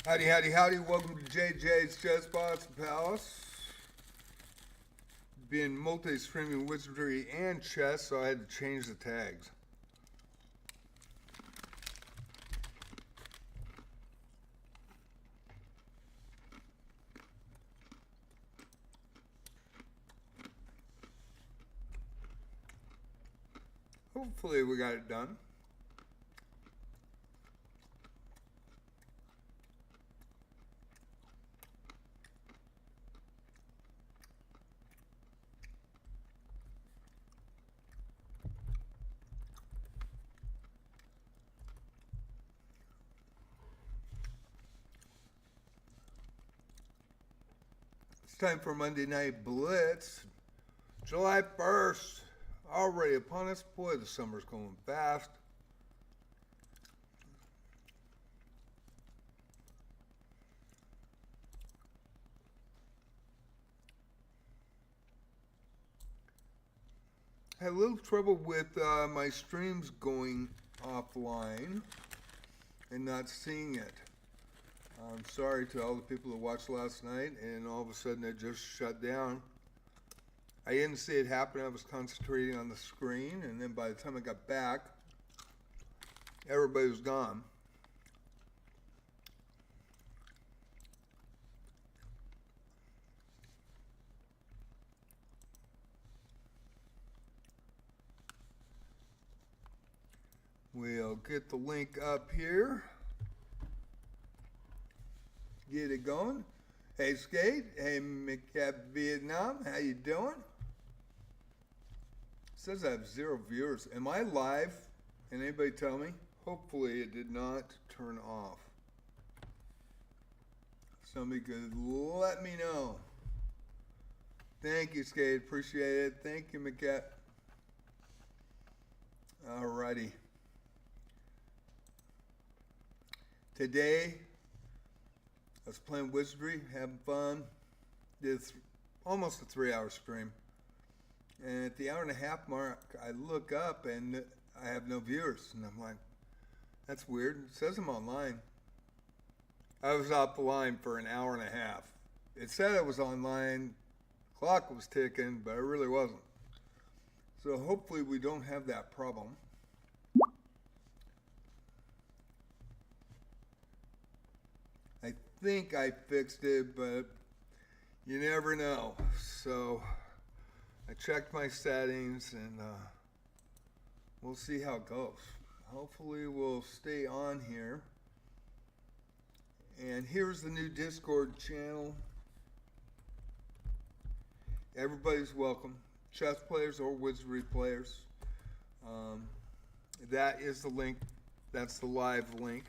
Howdy, howdy, howdy. Welcome to JJ's Chess Box Palace. Being multi-streaming wizardry and chess, so I had to change the tags. Hopefully we got it done. It's time for Monday Night Blitz. July 1st, already upon us. Boy, the summer's going fast. Had a little trouble with my streams going offline and not seeing it. I'm sorry to all the people that watched last night and all of a sudden it just shut down. I didn't see it happen. I was concentrating on the screen, and then by the time I got back, everybody was gone. We'll get the link up here. Get it going. Hey Skate, hey McCap Vietnam, how you doing? It says I have 0 viewers. Am I live? Can anybody tell me? Hopefully it did not turn off. Somebody could let me know. Thank you, Skate. Appreciate it. Thank you, McCap. Alrighty. Today, I was playing Wizardry, having fun. Did almost a 3-hour stream. And at the 1.5 hour mark, I look up and I have no viewers. And I'm like, that's weird. It says I'm online. I was off the line for 1.5 hours. It said I was online. Clock was ticking, but I really wasn't. So hopefully we don't have that problem. I think I fixed it, but you never know. So I checked my settings and we'll see how it goes. Hopefully we'll stay on here. And here's the new Discord channel. Everybody's welcome. Chess players or wizardry players. That is the link. That's the live link.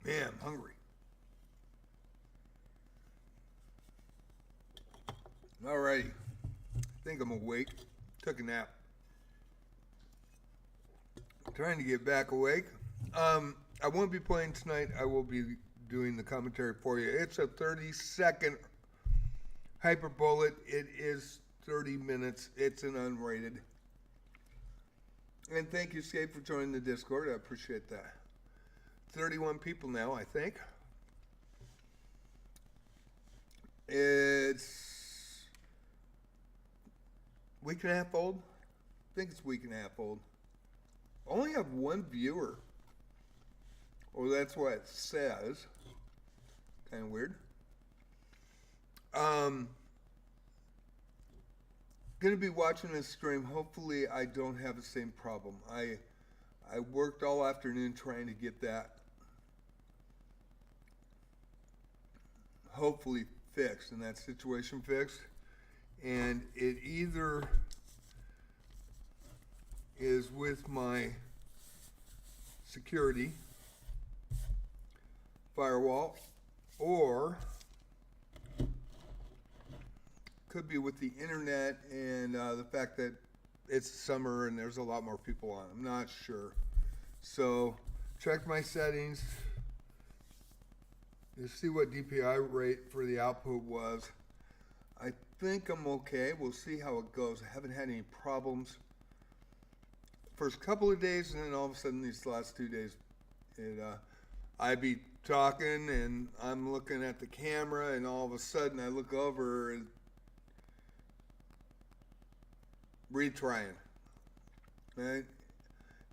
Man, I'm hungry. Alrighty. I think I'm awake. Took a nap. Trying to get back awake. I won't be playing tonight. I will be doing the commentary for you. It's a 30-second hyper bullet. It is 30 minutes. It's an unrated. And thank you, Skate, for joining the Discord. I appreciate that. 31 people now, I think. It's a week and a half old. I think it's a week and a half old. Only have 1 viewer. Or that's what it says. Kind of weird. Going to be watching this stream. Hopefully I don't have the same problem. I I worked all afternoon trying to get that hopefully fixed and that situation fixed. And it either is with my security firewall or could be with the internet and the fact that it's summer and there's a lot more people on. I'm not sure. So check my settings. You see what DPI rate for the output was. I think I'm okay. We'll see how it goes. I haven't had any problems first couple of days, and then all of a sudden these last 2 days, I be talking and I'm looking at the camera, and all of a sudden I look over and retrying. Right?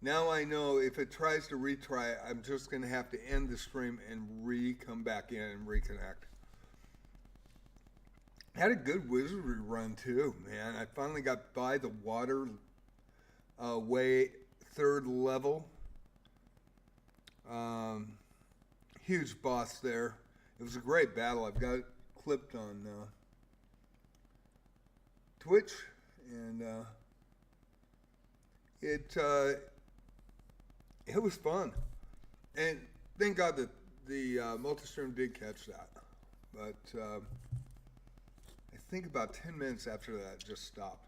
Now I know if it tries to retry, I'm just going to have to end the stream and come back in and reconnect. Had a good wizardry run too, man. I finally got by the water way 3rd level. Huge boss there. It was a great battle. I've got it clipped on Twitch, and it was fun. And thank God that the multi-stream did catch that. But I think about 10 minutes after that, it just stopped.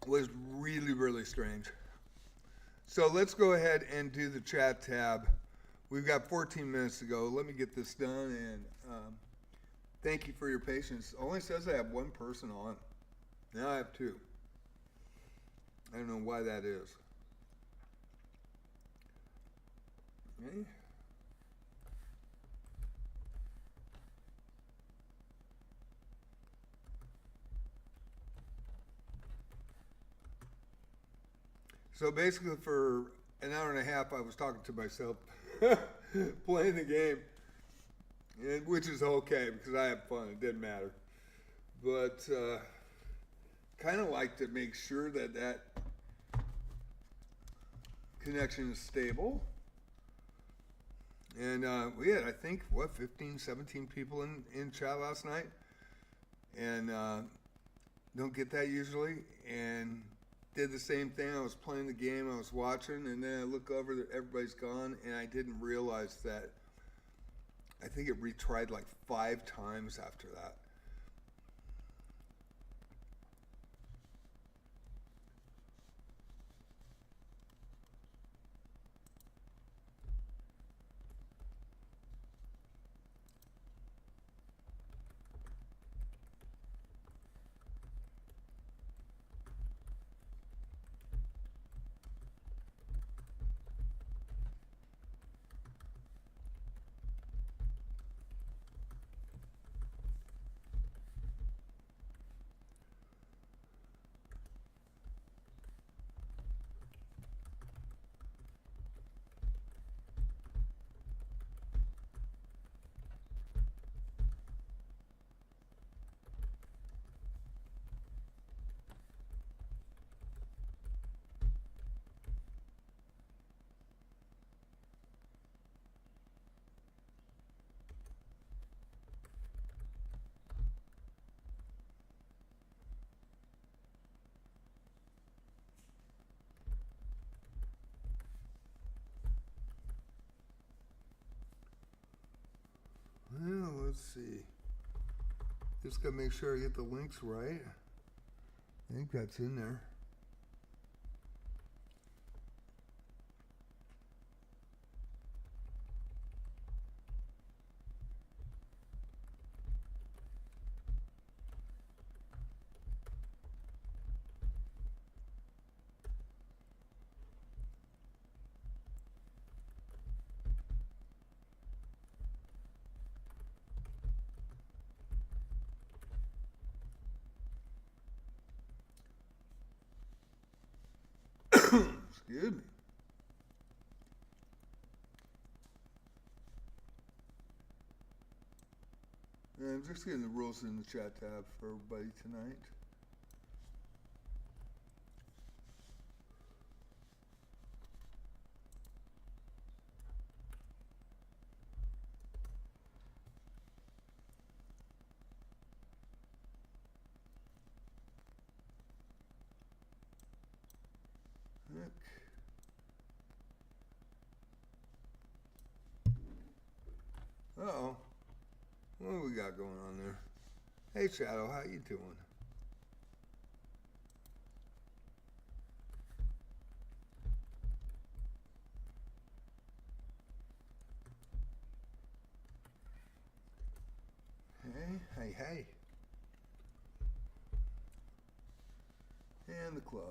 It was really, really strange. So let's go ahead and do the chat tab. We've got 14 minutes to go. Let me get this done, and thank you for your patience. It only says I have one person on. Now I have 2. I don't know why that is. Okay. So basically for an hour and a half, I was talking to myself, playing the game, and, which is okay because I have fun. It didn't matter. But kind of like to make sure that that connection is stable. And we had, I think, 15, 17 people in chat last night. And don't get that usually. And did the same thing. I was playing the game, I was watching, and then I look over, everybody's gone, and I didn't realize that I think it retried like 5 times after that. Well, let's see. Just gotta make sure I get the links right. I think that's in there. Excuse me. And I'm just getting the rules in the chat tab for everybody tonight. Hey, Shadow, how you doing? Hey. And the club.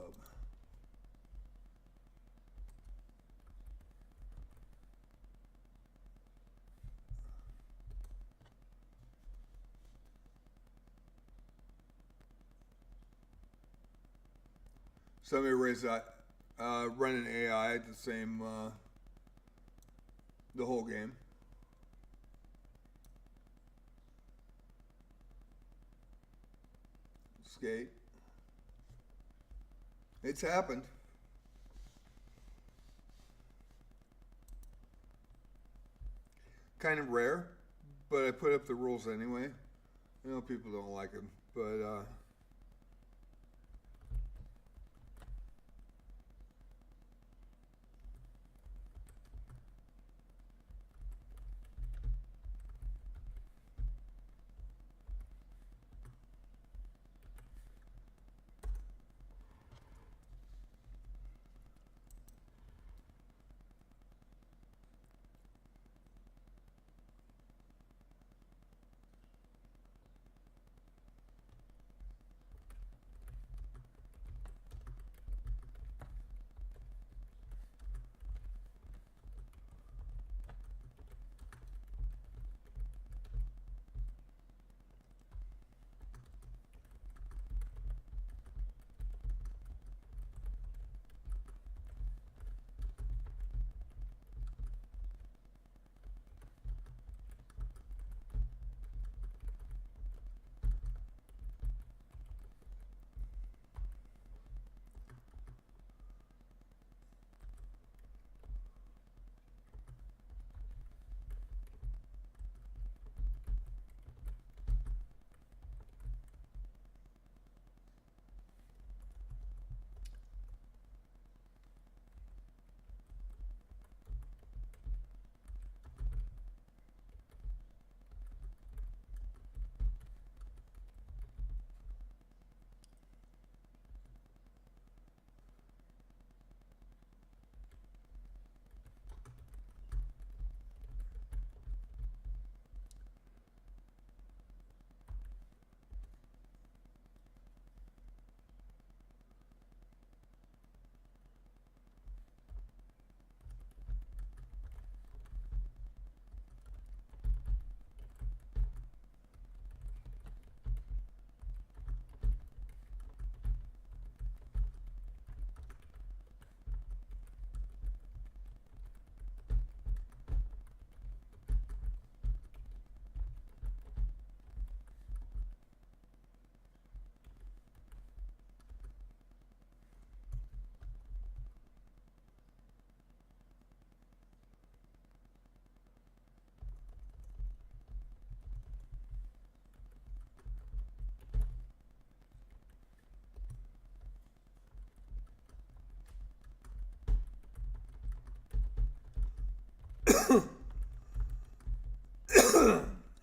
Somebody raised that. Run an AI the same, the whole game. Skate. It's happened. Kind of rare, but I put up the rules anyway. I know people don't like them, but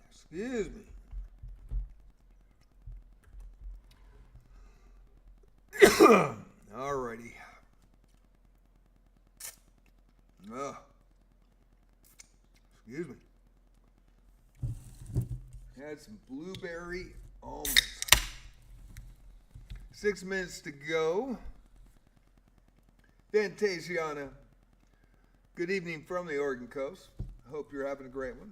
excuse me. Alrighty. Excuse me. Had some blueberry almonds. 6 minutes to go. Fantasiana. Good evening from the Oregon coast. I hope you're having a great one.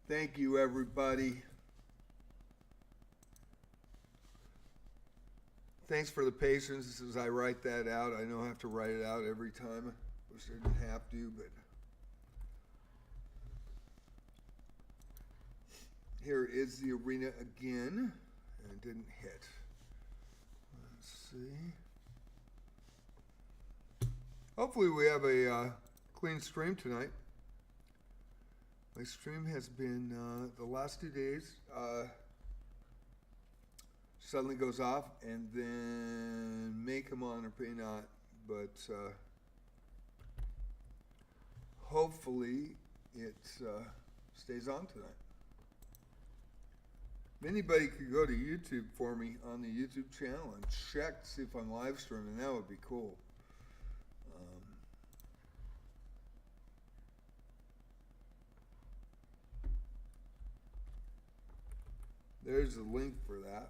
Thank you, everybody. Thanks for the patience as I write that out. I know I have to write it out every time. I wish I didn't have to, but here is the arena again, and it didn't hit. Let's see. Hopefully we have a clean stream tonight. My stream has been the last 2 days. Suddenly goes off, and then may come on or may not, but hopefully it stays on tonight. If anybody could go to YouTube for me on the YouTube channel and check to see if I'm live streaming, that would be cool. There's a link for that.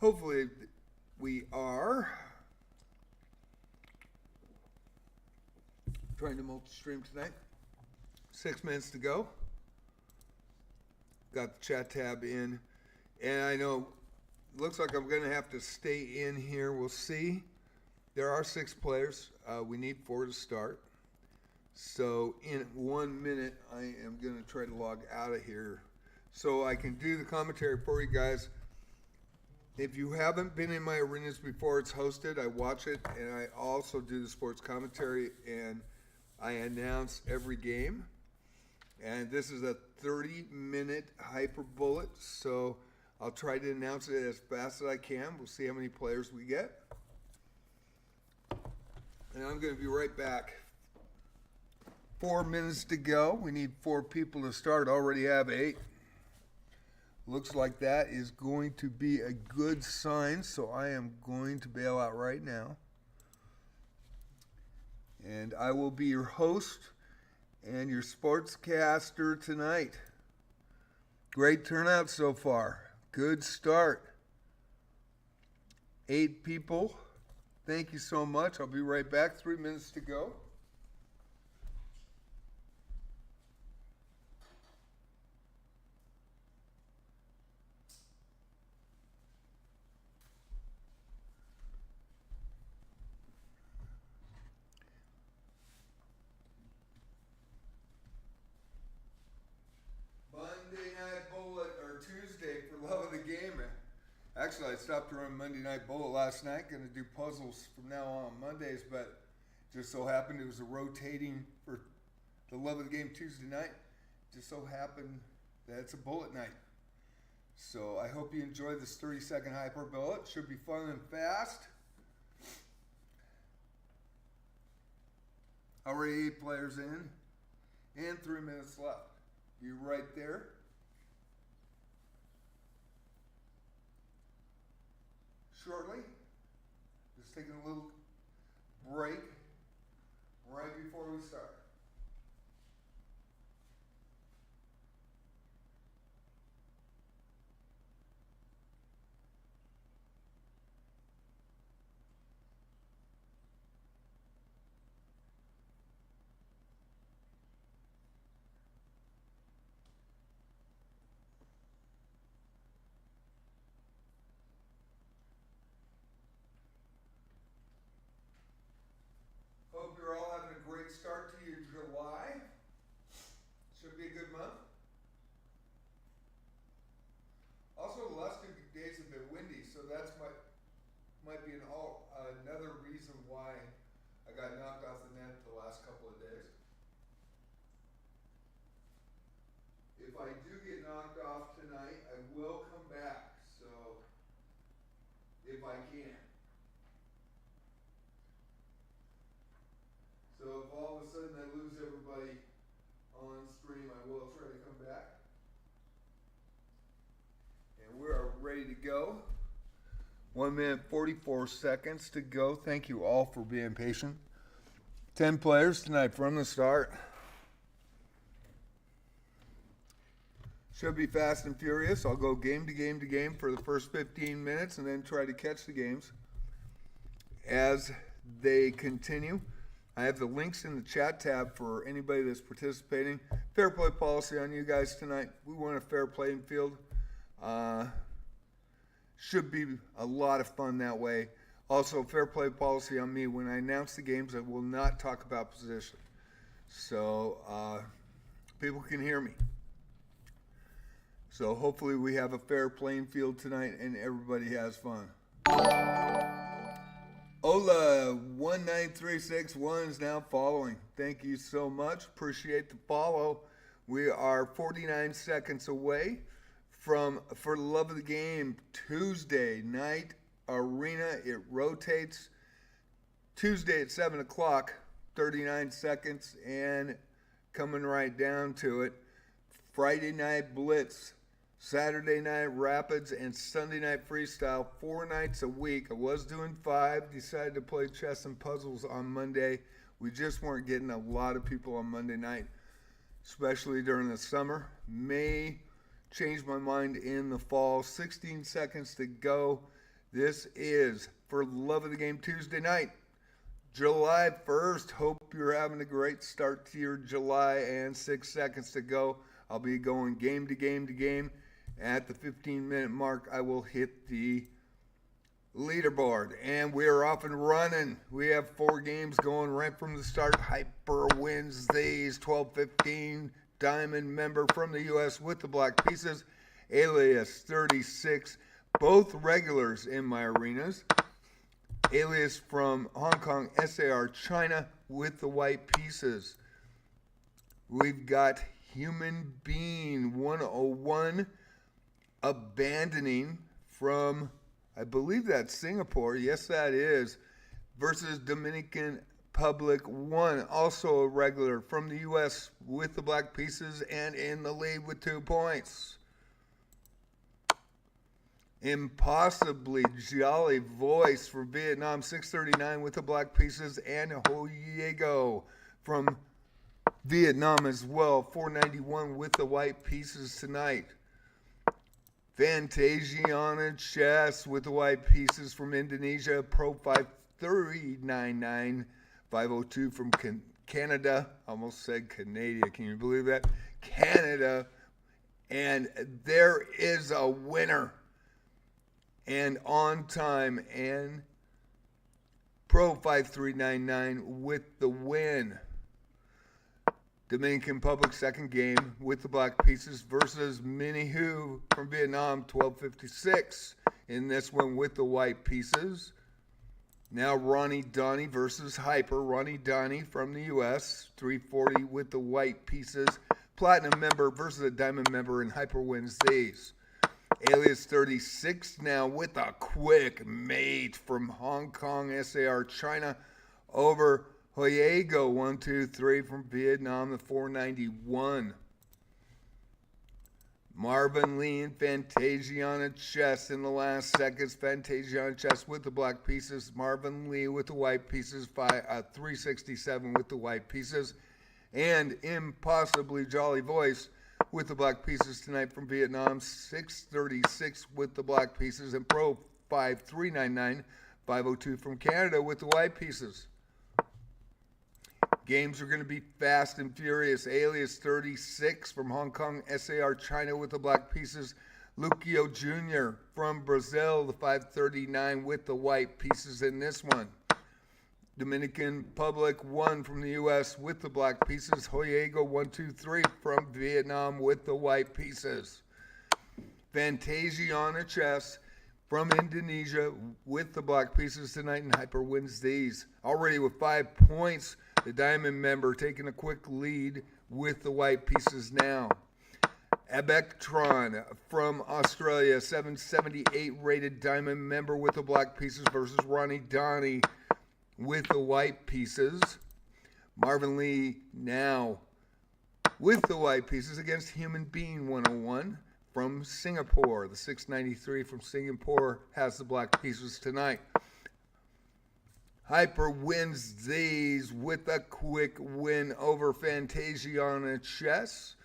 Hopefully we are. Trying to multi-stream tonight. 6 minutes to go. Got the chat tab in. And I know, looks like I'm going to have to stay in here. We'll see. There are 6 players. We need 4 to start. So in 1 minute, I am going to try to log out of here so I can do the commentary for you guys. If you haven't been in my arenas before, it's hosted. I watch it, and I also do the sports commentary, and I announce every game. And this is a 30-minute hyper bullet, so I'll try to announce it as fast as I can. We'll see how many players we get. And I'm going to be right back. 4 minutes to go. We need 4 people to start. Already have 8. Looks like that is going to be a good sign, so I am going to bail out right now. And I will be your host and your sportscaster tonight. Great turnout so far. Good start. 8 people. Thank you so much. I'll be right back. 3 minutes to go. Actually, I stopped to run Monday Night Bullet last night. Going to do puzzles from now on Mondays, but just so happened it was a rotating for the Love of the Game Tuesday night. Just so happened that it's a bullet night. So I hope you enjoy this 30-second hyper bullet. Should be fun and fast. Already 8 players in and 3 minutes left. You right there. Shortly, just taking a little break right before we start. Hope you're all having a great start to your July. Should be a good month. Also, the last 2 days have been windy, so that's might be another reason why I got knocked off the net the last couple of days. If I do get knocked off tonight, I will come back. So, if I can. So if all of a sudden I lose everybody on stream, I will try to come back. And we are ready to go. 1 minute, 44 seconds to go. Thank you all for being patient. 10 players tonight from the start. Should be fast and furious. I'll go game to game to game for the first 15 minutes and then try to catch the games as they continue. I have the links in the chat tab for anybody that's participating. Fair play policy on you guys tonight. We want a fair playing field. Should be a lot of fun that way. Also, fair play policy on me. When I announce the games, I will not talk about position. So people can hear me. So hopefully we have a fair playing field tonight and everybody has fun. Ola 19361 is now following. Thank you so much. Appreciate the follow. We are 49 seconds away from For the Love of the Game Tuesday night arena. It rotates Tuesday at 7 o'clock 39 seconds, and coming right down to it. Friday night blitz, Saturday night rapids, and Sunday night freestyle, 4 nights a week. I was doing 5, decided to play chess and puzzles on Monday. We just weren't getting a lot of people on Monday night, especially during the summer. May change my mind in the fall. 16 seconds to go. This is for Love of the Game Tuesday night, July 1st. Hope you're having a great start to your July, and 6 seconds to go. I'll be going game to game to game. At the 15-minute mark, I will hit the leaderboard, and we are off and running. We have 4 games going right from the start. Hyper wins these 12-15. Diamond member from the U.S. with the black pieces. Alias 36. Both regulars in my arenas. Alias from Hong Kong, SAR, China with the white pieces. We've got Human Being 101 abandoning from, I believe that's Singapore. Yes, that is. Versus Dominican Public 1, also a regular from the U.S. with the black pieces and in the lead with 2 points. Impossibly Jolly Voice from Vietnam, 639 with the black pieces, and Hoyego from Vietnam as well, 491 with the white pieces tonight. Fantasiana Chess with the white pieces from Indonesia, Pro 5399, 502 from Canada. Almost said Canada. Can you believe that? Canada. And there is a winner. And on time, and Pro 5399 with the win. Dominican Republic second game with the black pieces versus Minnie Hu from Vietnam, 1256 in this one with the white pieces. Now Ronnie Donnie versus Hyper. Ronnie Donnie from the U.S., 340 with the white pieces. Platinum member versus a diamond member, and Hyper wins these. Alias 36 now with a quick mate from Hong Kong, SAR, China over Hoyego 123 from Vietnam, the 491. Marvin Lee and Fantasiana Chess in the last seconds. Fantasiana Chess with the black pieces. Marvin Lee with the white pieces. 367 with the white pieces. And Impossibly Jolly Voice with the black pieces tonight from Vietnam, 636 with the black pieces, and Pro 5399, 502 from Canada with the white pieces. Games are going to be fast and furious. Alias 36 from Hong Kong, SAR, China with the black pieces. Lucio Jr. from Brazil, the 539 with the white pieces in this one. Dominican Public 1 from the U.S. with the black pieces. Hoyego 123 from Vietnam with the white pieces. Fantasiana Chess from Indonesia with the black pieces tonight, and Hyper wins these. Already with 5 points, the diamond member taking a quick lead with the white pieces now. Abectron from Australia, 778 rated diamond member with the black pieces versus Ronnie Donnie with the white pieces. Marvin Lee now with the white pieces against Human Being 101 from Singapore. The 693 from Singapore has the black pieces tonight. Hyper wins these with a quick win over Fantasiana Chess.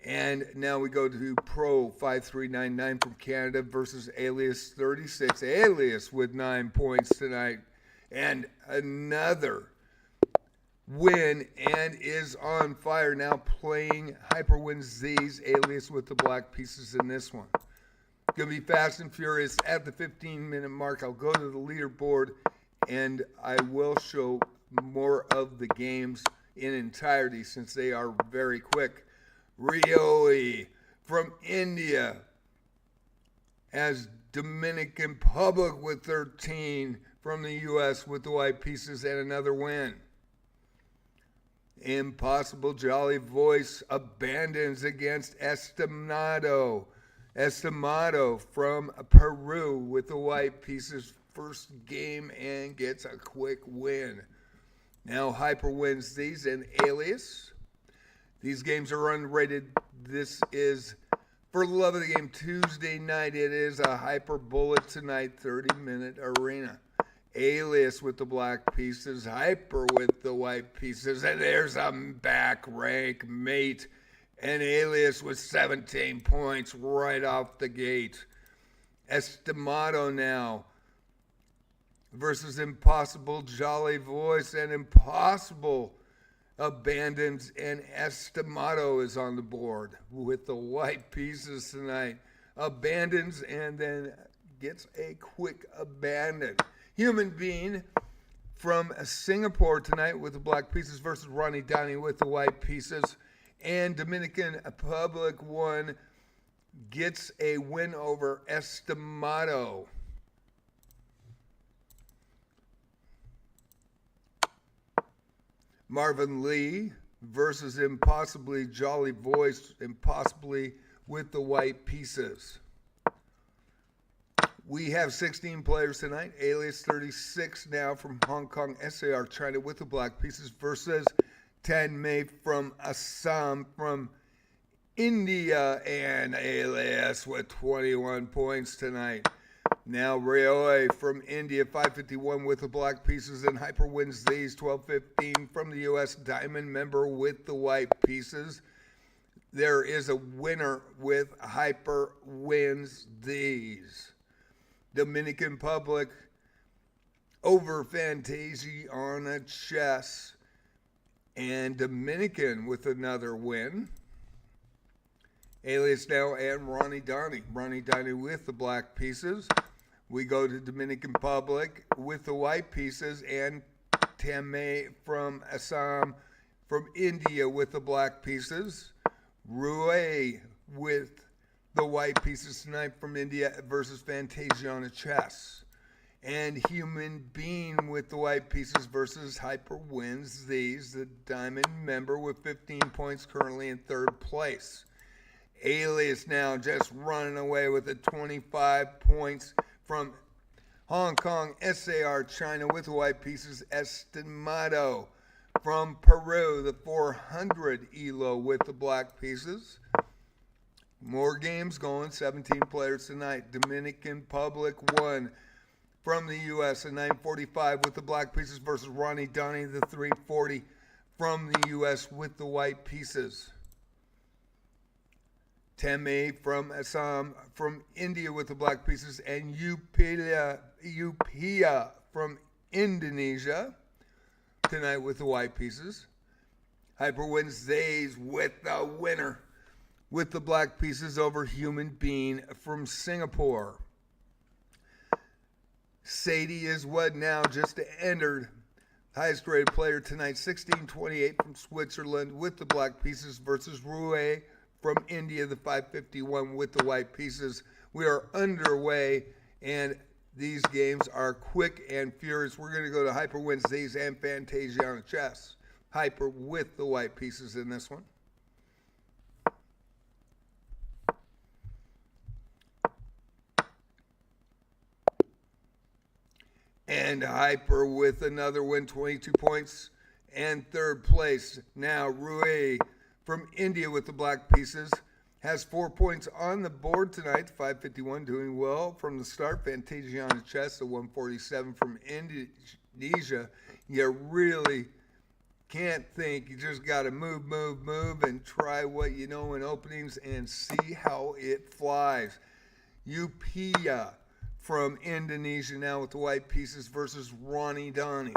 And now we go to Pro 5399 from Canada versus Alias 36. Alias with 9 points tonight. And another win, and is on fire now, playing Hyper wins these. Alias with the black pieces in this one. Going to be fast and furious at the 15-minute mark. I'll go to the leaderboard, and I will show more of the games in entirety since they are very quick. Rioi from India as Dominican Public with 13 from the U.S. with the white pieces and another win. Impossible Jolly Voice abandons against Estimado from Peru with the white pieces, first game and gets a quick win. Now Hyper wins these and Alias. These games are unrated. This is for the love of the game Tuesday night. It is a Hyper Bullet tonight 30-minute arena. Alias with the black pieces, Hyper with the white pieces, and there's a back rank mate. And Alias with 17 points right off the gate. Estimado now versus Impossible Jolly Voice, and Impossible abandons, and Estimado is on the board with the white pieces tonight. Abandons and then gets a quick abandon. Human Being from Singapore tonight with the black pieces versus Ronnie Downey with the white pieces. And Dominican Republic 1 gets a win over Estimado. Marvin Lee versus Impossibly Jolly Voice, Impossibly with the white pieces. We have 16 players tonight. Alias 36 now from Hong Kong, SAR China with the black pieces versus Tan Mei from Assam from India, and Alias with 21 points tonight. Now Rayoy from India, 551 with the black pieces, and Hyper wins these. 1215 from the U.S. Diamond member with the white pieces. There is a winner with Hyper wins these. Dominican Republic over Fantasy on a chess. And Dominican with another win. Alias now and Ronnie Donnie. Ronnie Donnie with the black pieces. We go to Dominican Republic with the white pieces, and Tamay from Assam from India with the black pieces. Rue with the white pieces tonight from India versus Fantasia on a chess. And Human Being with the white pieces versus Hyper wins these. The Diamond member with 15 points currently in third place. Alias now just running away with the 25 points from Hong Kong, SAR China with the white pieces. Estimado from Peru, the 400 ELO with the black pieces. More games going, 17 players tonight. Dominican Republic 1. From the U.S., a 945 with the black pieces versus Ronnie Donnie, the 340 from the U.S. with the white pieces. Teme from Assam from India with the black pieces, and Upia from Indonesia tonight with the white pieces. Hyper Wednesdays with the winner with the black pieces over Human Being from Singapore. Sadie is what now just entered. Highest rated player tonight, 1628 from Switzerland with the black pieces versus Rue from India, the 551 with the white pieces. We are underway, and these games are quick and furious. We're going to go to Hyper Wednesdays and Fantasia on chess. Hyper with the white pieces in this one. And Hyper with another win, 22 points and third place. Now Rui from India with the black pieces has 4 points on the board tonight. 551 doing well from the start. Fantasia on the chest, the 147 from Indonesia. You really can't think. You just got to move, and try what you know in openings and see how it flies. Upia from Indonesia now with the white pieces versus Ronnie Donnie.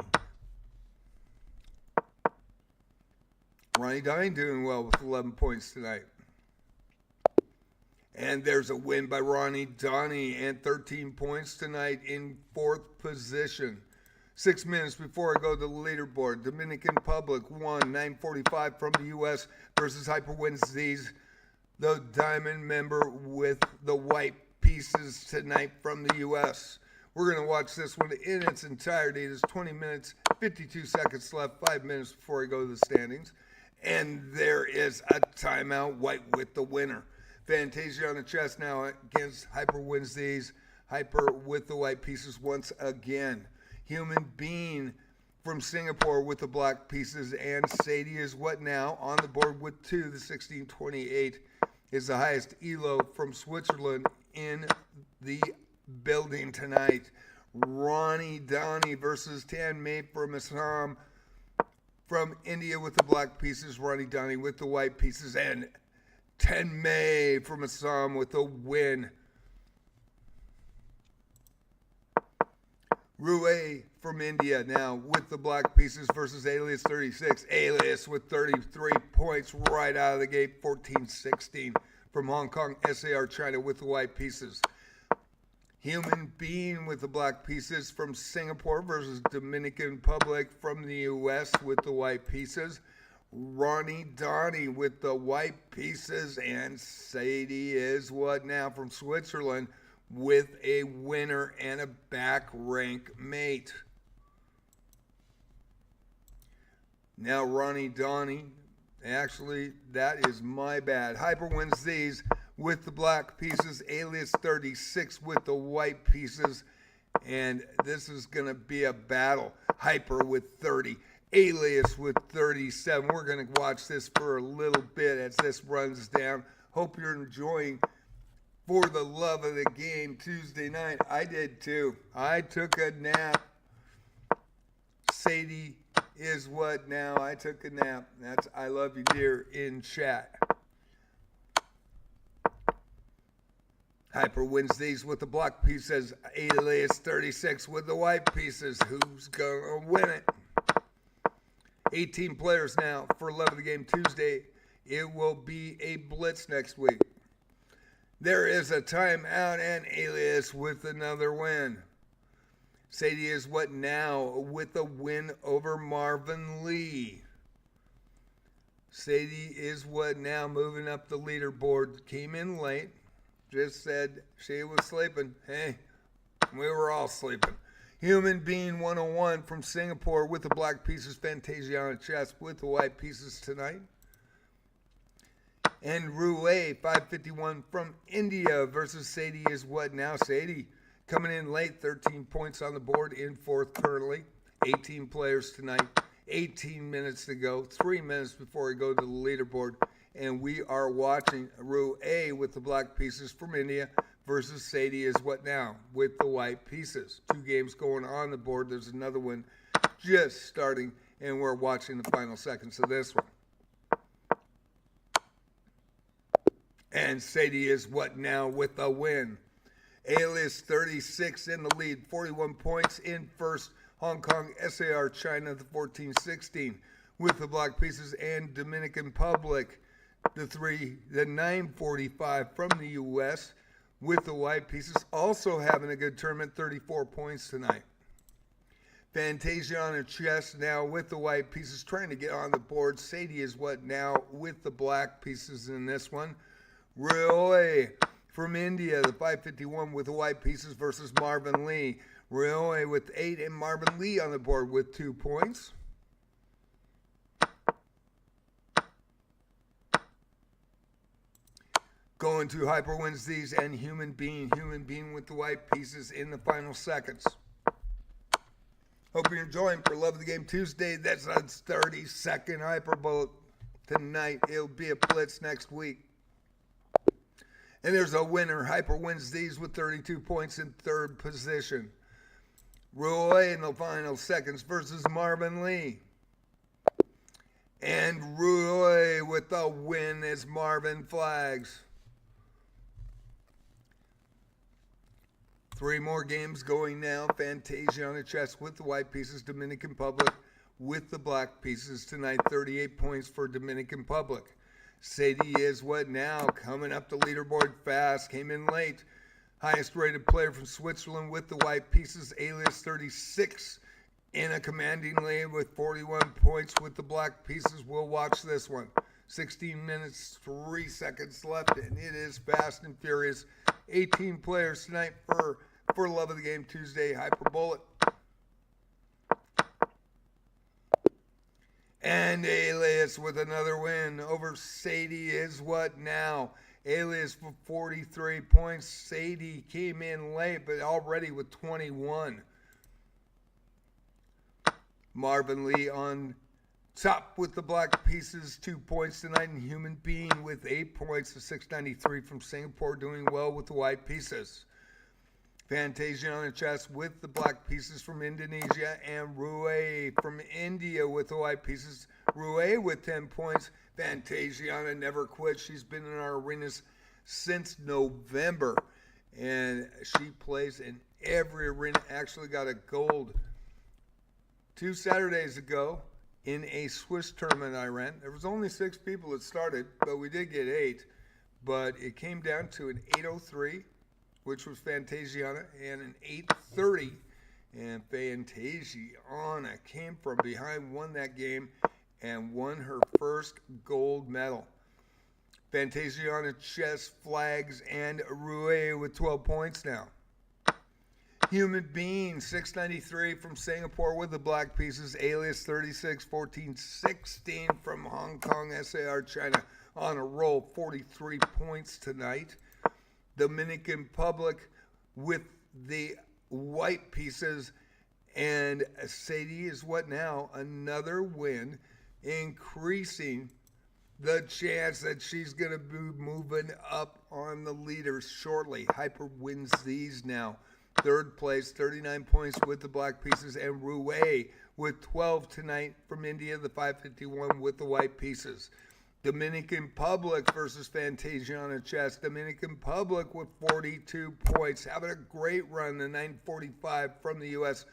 Ronnie Donnie doing well with 11 points tonight. And there's a win by Ronnie Donnie and 13 points tonight in fourth position. 6 minutes before I go to the leaderboard. Dominican Republic 1, 945 from the U.S. versus Hyper Wednesdays. The Diamond member with the white pieces tonight from the U.S. We're going to watch this one in its entirety. There's 20 minutes, 52 seconds left, 5 minutes before I go to the standings. And there is a timeout, white with the winner. Fantasia on the chest now against Hyper Wednesdays. Hyper with the white pieces once again. Human Being from Singapore with the black pieces, and Sadie is what now on the board with 2. The 1628 is the highest elo from Switzerland in the building tonight. Ronnie Donnie versus Tan Mei from Assam from India with the black pieces. Ronnie Donnie with the white pieces, and Tan Mei from Assam with the win. Rue from India now with the black pieces versus Alias 36. Alias with 33 points right out of the gate, 14-16 from Hong Kong. SAR China with the white pieces. Human Being with the black pieces from Singapore versus Dominican Republic from the U.S. with the white pieces. Ronnie Donnie with the white pieces, and Sadie is what now from Switzerland with a winner and a back rank mate. Now Ronnie Donnie, actually that is my bad. Hyper wins these with the black pieces. Alias 36 with the white pieces, and this is going to be a battle. Hyper with 30. Alias with 37. We're going to watch this for a little bit as this runs down. Hope you're enjoying For the Love of the Game Tuesday night. I did too. I took a nap. Sadie is what now? I took a nap. That's I love you dear in chat. Hyper wins these with the black pieces. Alias 36 with the white pieces. Who's going to win it? 18 players now for Love of the Game Tuesday. It will be a blitz next week. There is a timeout, and Alias with another win. Sadie is what now with a win over Marvin Lee. Sadie is what now moving up the leaderboard. Came in late. Just said she was sleeping. Hey, we were all sleeping. Human Being 101 from Singapore with the black pieces. Fantasia on chest with the white pieces tonight. And Rue 551 from India versus Sadie is what now? Sadie coming in late, 13 points on the board, in fourth currently. 18 players tonight, 18 minutes to go, 3 minutes before we go to the leaderboard. And we are watching Rue A with the black pieces from India versus Sadie is what now with the white pieces. 2 games going on the board. There's another one just starting, and we're watching the final seconds of this one. And Sadie is what now with a win. Alias 36 in the lead, 41 points in first. Hong Kong, SAR China, the 14-16 with the black pieces, and Dominican Republic, the 945 from the U.S. with the white pieces, also having a good tournament, 34 points tonight. Fantasia on her chest now with the white pieces, trying to get on the board. Sadie is what now with the black pieces in this one. Roy from India, the 551 with the white pieces versus Marvin Lee. Roy with 8 and Marvin Lee on the board with 2 points. Going to Hyper wins these, and Human Being with the white pieces in the final seconds. Hope you're enjoying For Love of the Game Tuesday. That's on 32nd Hyper Bullet tonight. It'll be a blitz next week. And there's a winner. Hyper wins these with 32 points in third position. Roy in the final seconds versus Marvin Lee. And Roy with the win as Marvin flags. 3 more games going now. Fantasia on the chest with the white pieces. Dominican Republic with the black pieces tonight. 38 points for Dominican Republic. Sadie is what now? Coming up the leaderboard fast. Came in late. Highest rated player from Switzerland with the white pieces. Alias 36 in a commanding lead with 41 points with the black pieces. We'll watch this one. 16 minutes, 3 seconds left, and it is fast and furious. 18 players tonight for Love of the Game Tuesday Hyper Bullet. And Alias with another win over Sadie is what now? Alias for 43 points. Sadie came in late, but already with 21. Marvin Lee on top with the black pieces, 2 points tonight. And Human Being with 8 points to 693 from Singapore, doing well with the white pieces. Fantasia on the chest with the black pieces from Indonesia, and Rue from India with the white pieces. Rue with 10 points. Fantasiana never quits. She's been in our arenas since November, and she plays in every arena. Actually got a gold 2 Saturdays ago in a Swiss tournament I ran. There was only 6 people that started, but we did get 8. But it came down to an 8:03, which was Fantasiana, and an 8:30. And Fantasiana came from behind, won that game, and won her first gold medal. Fantasiana chess, flags, and Rue with 12 points now. Human Being, 693 from Singapore with the black pieces. Alias 36, 14, 16 from Hong Kong, SAR China, on a roll, 43 points tonight. Dominican Republic with the white pieces, and Sadie is what now? Another win, increasing the chance that she's going to be moving up on the leaders shortly. Hyper wins these now. 3rd place, 39 points with the black pieces, and Rue with 12 tonight from India, the 551 with the white pieces. Dominican Republic versus Fantasiana chess. Dominican Republic with 42 points, having a great run. The 945 from the U.S.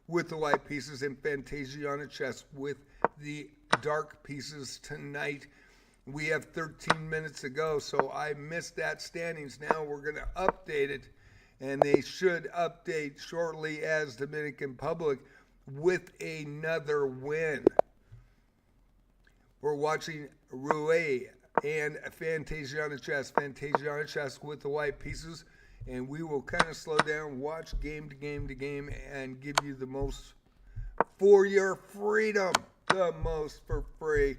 with the white pieces, and Fantasiana chess with the dark pieces tonight. We have 13 minutes to go, so I missed that standings. Now we're going to update it, and they should update shortly as Dominican Republic with another win. We're watching Rue and Fantasiana chess. Fantasiana chess with the white pieces, and we will kind of slow down, watch game to game to game, and give you the most for your freedom, the most for free.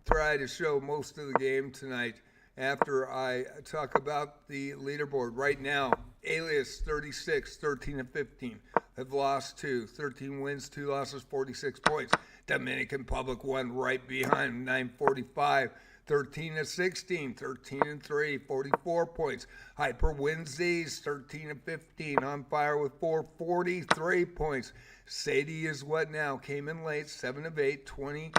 Try to show most of the game tonight after I talk about the leaderboard. Right now, Alias 36, 13 and 15, have lost 2, 13 wins, 2 losses, 46 points. Dominican Republic won right behind, 945, 13 and 16, 13 and 3, 44 points. Hyper wins these, 13 and 15, on fire with 443 points. Sadie is what now? Came in late, 7 of 8, 20.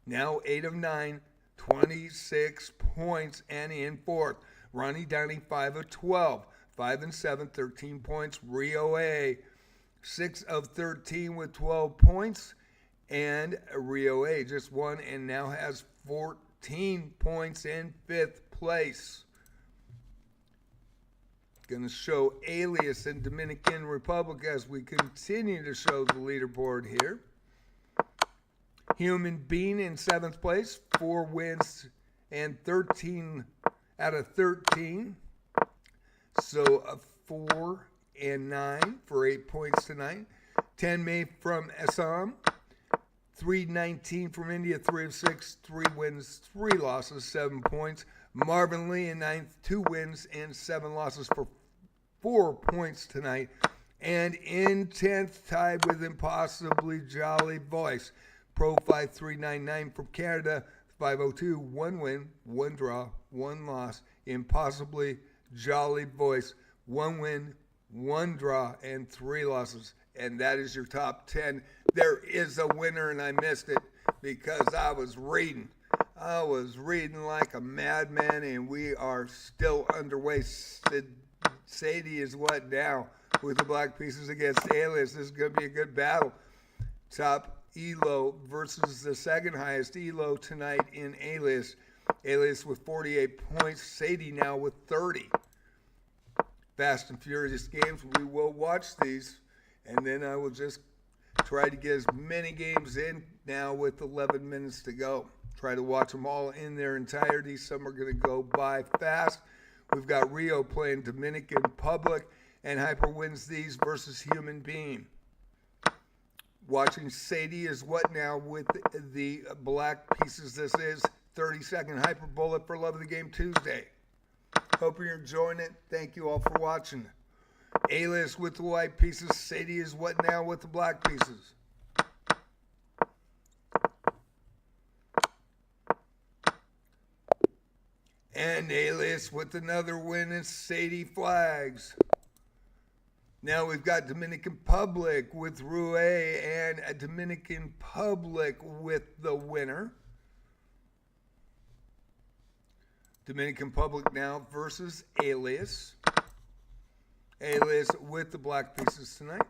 Now 8 of 9, 26 points, and in 4th. Ronnie Downey, 5 of 12, 5 and 7, 13 points. Rio A, 6 of 13 with 12 points. And Rio A just won and now has 14 points in 5th place. Going to show Alias in Dominican Republic as we continue to show the leaderboard here. Human Being in 7th place, 4 wins and 13 out of 13. So a 4 and 9 for 8 points tonight. 10 May from Assam, 319 from India, 3 of 6, 3 wins, 3 losses, 7 points. Marvin Lee in 9th, 2 wins and 7 losses for 4 points tonight. And in 10th, tied with Impossibly Jolly Voice. Pro 5399 from Canada, 502, 1 win, 1 draw, 1 loss. Impossibly Jolly Voice, 1 win, 1 draw, and 3 losses. And that is your top 10. There is a winner, and I missed it because I was reading. I was reading like a madman, and we are still underway. Sadie is what now with the black pieces against Alias. This is going to be a good battle. Top Elo versus the second highest Elo tonight in Alias. Alias with 48 points. Sadie now with 30. Fast and Furious games. We will watch these, and then I will just try to get as many games in now with 11 minutes to go. Try to watch them all in their entirety. Some are going to go by fast. We've got Rio playing Dominican Republic, and Hyper wins these versus Human Being. Watching Sadie is what now with the black pieces. This is 30-second Hyper Bullet for Love of the Game Tuesday. Hope you're enjoying it. Thank you all for watching. Alias with the white pieces. Sadie is what now with the black pieces. And Alias with another win and Sadie flags. Now we've got Dominican Public with Rue and a Dominican Public with the winner. Dominican Public now versus Alias. Alias with the black pieces tonight.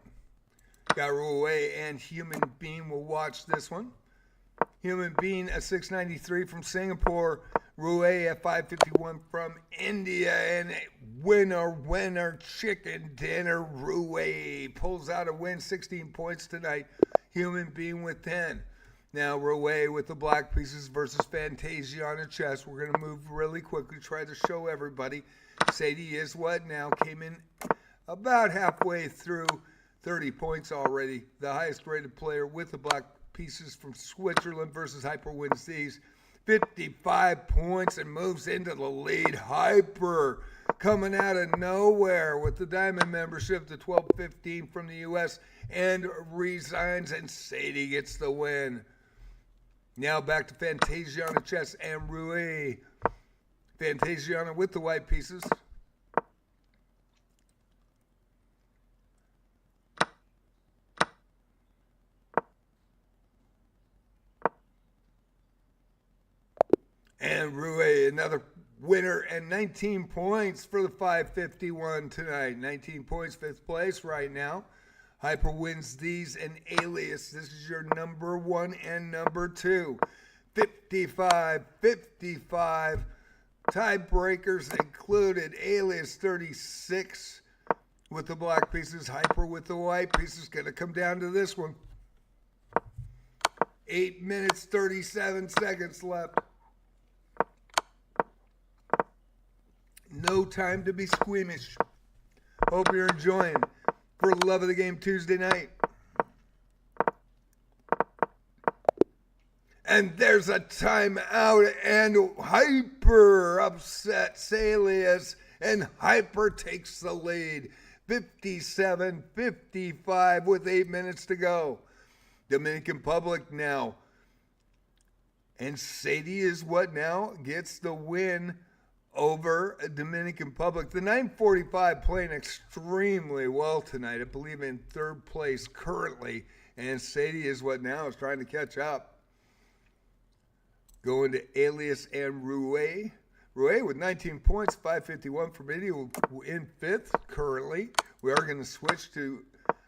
Got Rue and Human Being will watch this one. Human Being at 693 from Singapore. Rue at 551 from India. And winner, chicken dinner. Rue pulls out a win, 16 points tonight. Human Being with 10. Now Rue with the black pieces versus Fantasia on a chess. We're going to move really quickly, try to show everybody. Sadie is what now? Came in about halfway through, 30 points already. The highest rated player with the black pieces from Switzerland versus Hyper wins these. 55 points and moves into the lead. Hyper coming out of nowhere with the Diamond membership to 1215 from the U.S. and resigns, and Sadie gets the win. Now back to Fantasiana chess and Rue. Fantasiana with the white pieces. And Rue, another winner, and 19 points for the 551 tonight. 19 points, 5th place right now. Hyper wins these, and Alias, this is your number 1 and number 2. 55. Tiebreakers included. Alias 36 with the black pieces. Hyper with the white pieces. Going to come down to this one. 8 minutes, 37 seconds left. No time to be squeamish. Hope you're enjoying. For the love of the game Tuesday night. And there's a timeout, and Hyper upsets Alias, and Hyper takes the lead. 57-55 with 8 minutes to go. Dominican Public now. And Sadie is what now? Gets the win over Dominican Public. The 945 playing extremely well tonight. I believe in 3rd place currently. And Sadie is what now is trying to catch up. Going to Alias and Rue. Rue with 19 points, 551 from India in 5th currently. We are going to switch to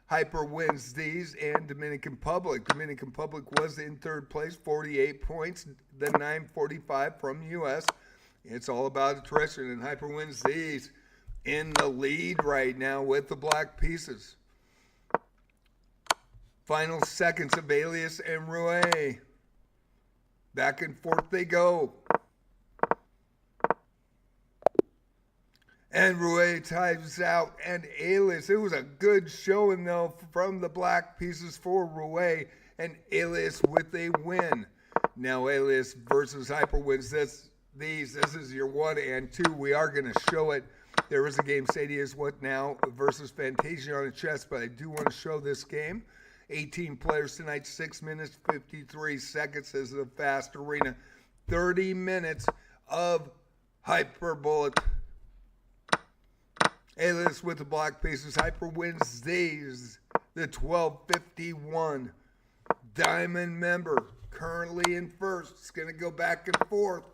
Hyper wins these and Dominican Public. Dominican Public was in 3rd place, 48 points. The 945 from U.S. It's all about attrition, and Hyper wins these in the lead right now with the black pieces. Final seconds of Alias and Rue. Back and forth they go. And Rue ties out, and Alias. It was a good showing, though, from the black pieces for Rue, and Alias with a win. Now Alias versus Hyper wins this. This is your 1 and 2. We are going to show it. There is a game, Sadie is what now versus Fantasia on a chess, but I do want to show this game. 18 players tonight, 6 minutes, 53 seconds. This is a fast arena. 30 minutes of Hyper bullet. Alias with the black pieces. Hyper wins these. The 1251 Diamond member currently in 1st. It's going to go back and forth.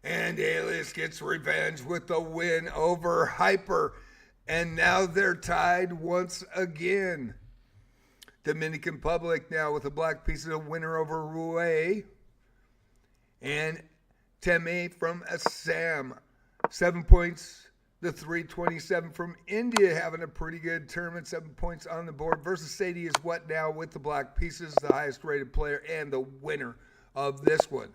And Alias gets revenge with the win over Hyper. And now they're tied once again. Dominican Public now with the black pieces, a winner over Rue. And Teme from Assam. 7 points. The 327 from India having a pretty good tournament, 7 points on the board. Versus Sadie is what now with the black pieces, the highest rated player and the winner of this one.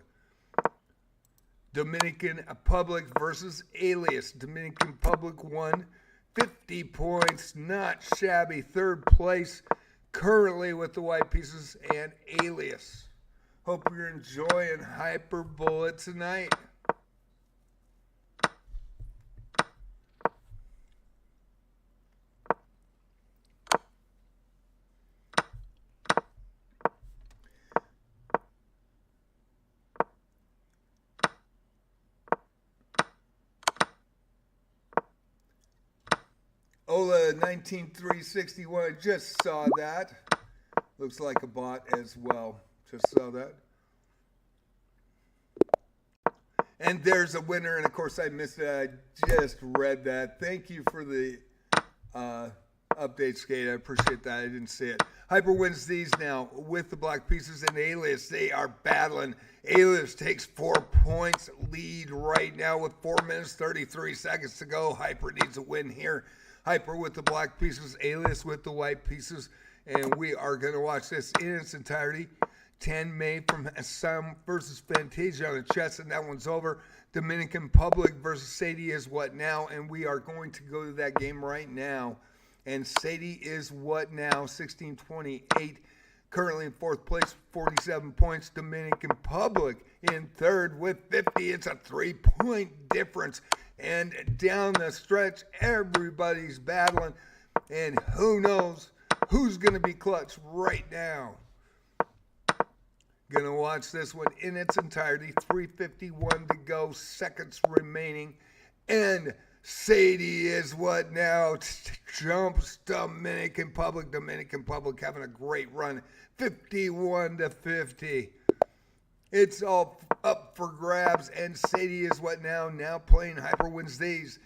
Dominican Republic versus Alias. Dominican Republic won 50 points, not shabby. Third place currently with the white pieces and Alias. Hope you're enjoying Hyper Bullet tonight. Ola 19361, I just saw that. Looks like a bot as well. Just saw that. And there's a winner, and of course I missed it. I just read that. Thank you for the update, Skate. I appreciate that. I didn't see it. Hyper wins these now with the black pieces and Alias. They are battling. Alias takes 4 points lead right now with 4 minutes 33 seconds to go. Hyper needs a win here. Hyper with the black pieces, Alias with the white pieces, and we are going to watch this in its entirety. 10 May from Assam versus Fantasia on the chest, and that one's over. Dominican Republic versus Sadie is what now, and we are going to go to that game right now. And Sadie is what now, 16-28, currently in fourth place, 47 points. Dominican Republic in third with 50. It's a 3-point difference. And down the stretch, everybody's battling. And who knows who's going to be clutch right now. Going to watch this one in its entirety. 3:51 to go, seconds remaining. And Sadie is what now jumps Dominican Republic. Dominican Republic having a great run. 51-50. It's all up for grabs, and Sadie is what now playing Hyper wins these.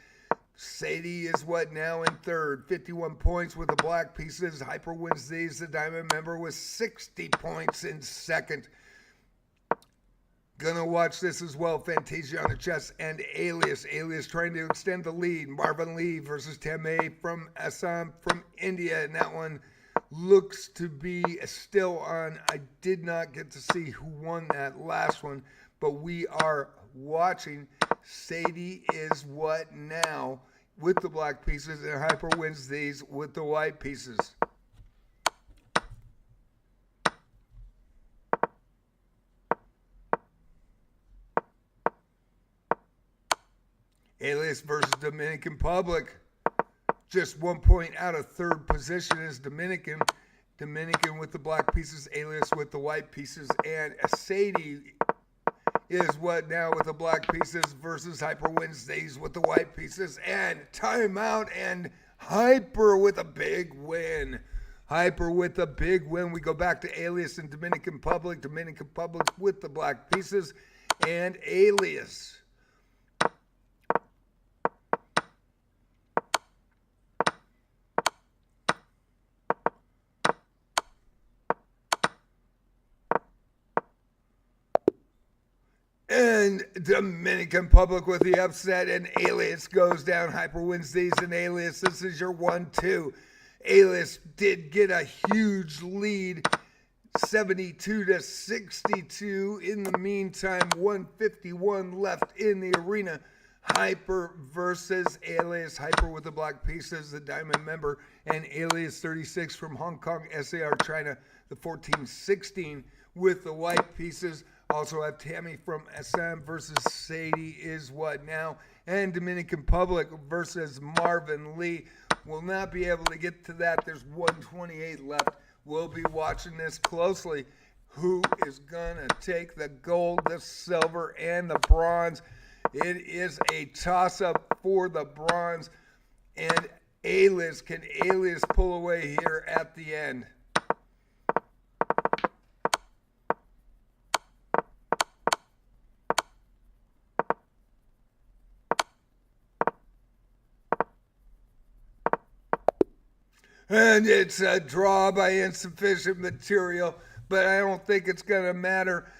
Sadie is what now in third, 51 points with the black pieces. Hyper wins these. The diamond member with 60 points in second. Gonna watch this as well. Fantasia on the chest and Alias. Alias trying to extend the lead. Marvin Lee versus Teme from Assam from India, and that one looks to be still on. I did not get to see who won that last one, but we are watching. Sadie is what now with the black pieces, and Hyper wins these with the white pieces. Alias versus Dominican Republic. Just 1 point out of third position is Dominican. Dominican with the black pieces, Alias with the white pieces, and Sadie is what now with the black pieces versus Hyper Wednesdays with the white pieces, and timeout, and Hyper with a big win. Hyper with a big win. We go back to Alias and Dominican Republic. Dominican Republic with the black pieces and Alias. And Dominican Republic with the upset, and Alias goes down. Hyper wins these, and Alias, this is your 1-2. Alias did get a huge lead, 72-62. In the meantime, 151 left in the arena. Hyper versus Alias. Hyper with the black pieces, the diamond member, and Alias 36 from Hong Kong, SAR China, the 14-16 with the white pieces. Also have Tammy from Assam versus Sadie is what now. And Dominican Republic versus Marvin Lee. Will not be able to get to that. There's 128 left. We'll be watching this closely. Who is going to take the gold, the silver, and the bronze? It is a toss-up for the bronze. And Alias, can Alias pull away here at the end? And it's a draw by insufficient material, but I don't think it's going to matter.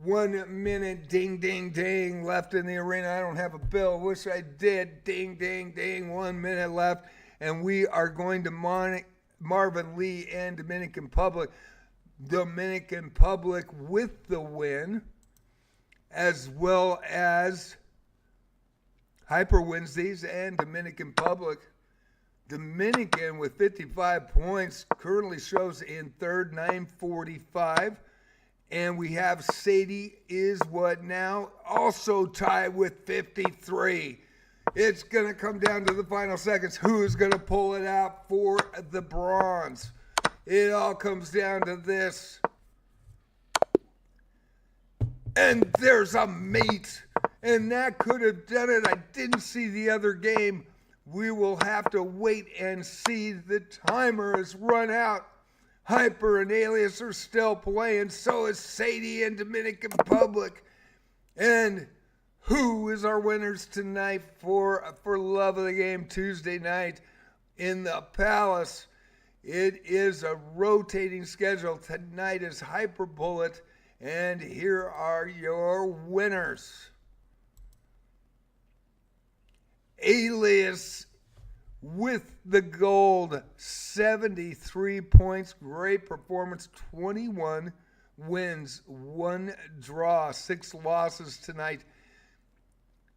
1 minute, ding, ding, ding, left in the arena. I don't have a bill. Wish I did. Ding, ding, ding. 1 minute left. And we are going to Marvin Lee and Dominican Republic. Dominican Republic with the win, as well as Hyper Wednesdays and Dominican Republic. Dominican with 55 points currently shows in third, 945. And we have Sadie is what now? Also tied with 53. It's going to come down to the final seconds. Who's going to pull it out for the bronze? It all comes down to this. And there's a mate. And that could have done it. I didn't see the other game. We will have to wait and see. The timer has run out. Hyper and Alias are still playing. So is Sadie and Dominican Republic. And who is our winners tonight for Love of the Game Tuesday night in the Palace? It is a rotating schedule. Tonight is Hyper Bullet. And here are your winners. Alias with the gold, 73 points, great performance, 21 wins, 1 draw, 6 losses tonight.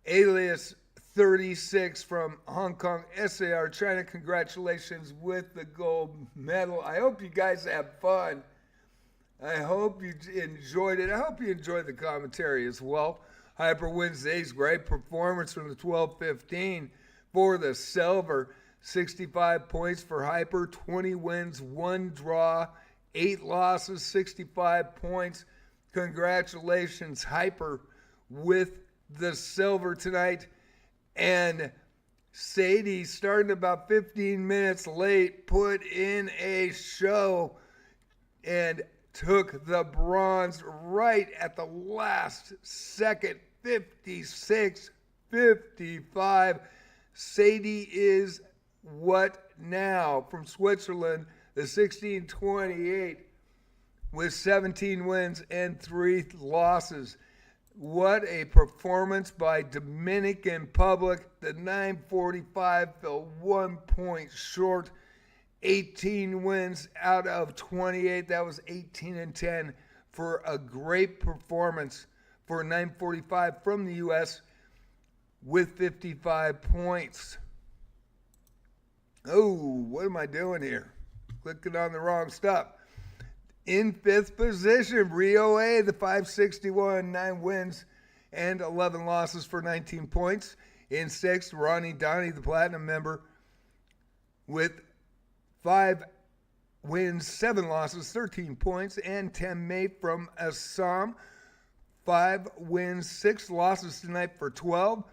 Alias 36 from Hong Kong, SAR, China, congratulations with the gold medal. I hope you guys have fun. I hope you enjoyed it. I hope you enjoyed the commentary as well. Hyper Wednesdays, great performance from the 12-15 for the silver. 65 points for Hyper, 20 wins, 1 draw, 8 losses, 65 points. Congratulations, Hyper, with the silver tonight. And Sadie, starting about 15 minutes late, put in a show and took the bronze right at the last second, 56-55. Sadie is what now from Switzerland, the 1628 with 17 wins and 3 losses. What a performance by Dominican Republic. The 945 fell 1 point short. 18 wins out of 28. That was 18-10 for a great performance for 945 from the U.S. with 55 points. Oh, what am I doing here? Clicking on the wrong stuff. In 5th position, Rio A, the 561, 9 wins and 11 losses for 19 points. In 6th, Ronnie Donnie, the Platinum member, with 5 wins, 7 losses, 13 points. And Temme from Assam, 5 wins, 6 losses tonight for 12.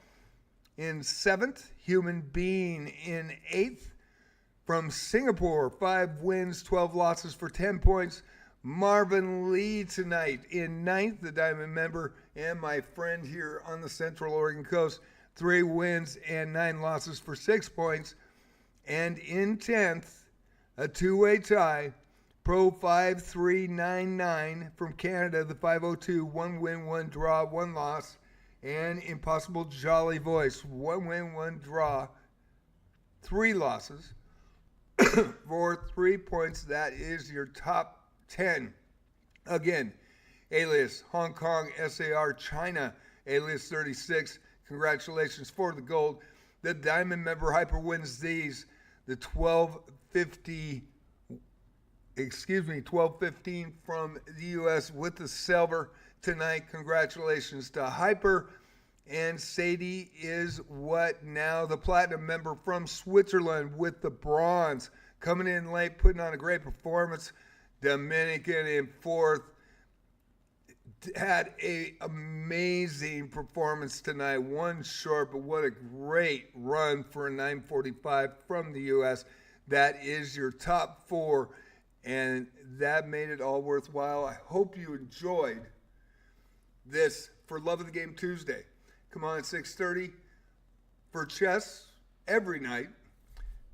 In 7th, Human Being in 8th. From Singapore, 5 wins, 12 losses for 10 points. Marvin Lee tonight in 9th, the Diamond member, and my friend here on the Central Oregon coast, 3 wins and 9 losses for 6 points. And in 10th, a two-way tie, Pro 5399 from Canada, the 502, 1 win, 1 draw, 1 loss. And Impossible Jolly Voice, 1 win, 1 draw, 3 losses for 3 points. That is your top 10. Again, Alias Hong Kong, SAR China, Alias 36. Congratulations for the gold. The Diamond member Hyper wins these. The 1215 from the U.S. with the silver tonight. Congratulations to Hyper. And Sadie is what now? The Platinum member from Switzerland with the bronze. Coming in late, putting on a great performance. Dominican in 4th. Had an amazing performance tonight. 1 short, but what a great run for a 945 from the U.S. That is your top 4. And that made it all worthwhile. I hope you enjoyed this for Love of the Game Tuesday. Come on at 6:30 for chess every night.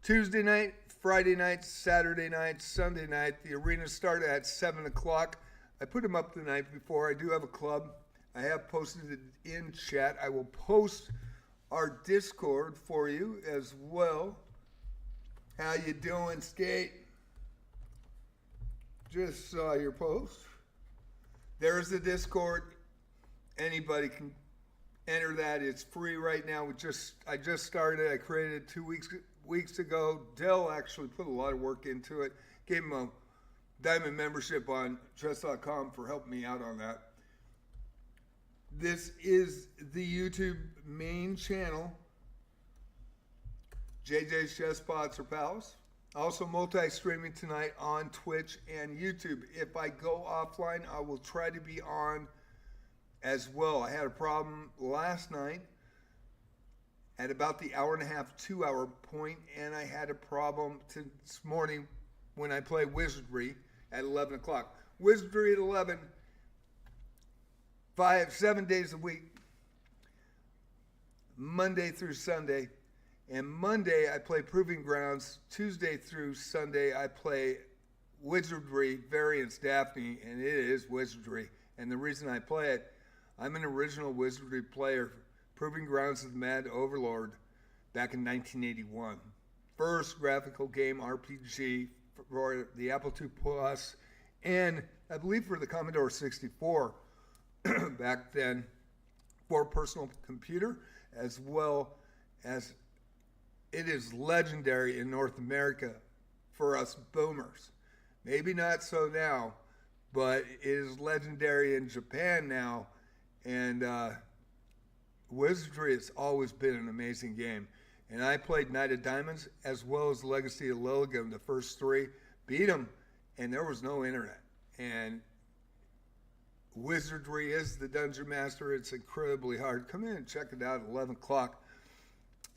Tuesday night, Friday night, Saturday night, Sunday night. The arena started at 7 o'clock. I put them up the night before. I do have a club. I have posted it in chat. I will post our Discord for you as well. How you doing, Skate? Just saw your post. There's the Discord. Anybody can enter that. It's free right now. I just started. I created it 2 weeks ago. Dell actually put a lot of work into it. Gave him a diamond membership on chess.com for helping me out on that. This is the YouTube main channel, JJ's Chess Spots or Pals. Also multi-streaming tonight on Twitch and YouTube. If I go offline, I will try to be on as well. I had a problem last night at about the hour and a half, 2 hour point, and I had a problem this morning when I play Wizardry at 11 o'clock. Wizardry at 11, 7 days a week, Monday through Sunday. And Monday, I play Proving Grounds. Tuesday through Sunday, I play Wizardry, Variants Daphne, and it is Wizardry. And the reason I play it, I'm an original Wizardry player. Proving Grounds of the Mad Overlord back in 1981. First graphical game RPG for the Apple II Plus, and I believe for the Commodore 64 back then, for personal computer, as well as it is legendary in North America for us boomers. Maybe not so now, but it is legendary in Japan now. And Wizardry has always been an amazing game. And I played Knight of Diamonds as well as Legacy of Lilligam, the first three. Beat them, and there was no internet. And Wizardry is the Dungeon Master. It's incredibly hard. Come in and check it out at 11 o'clock.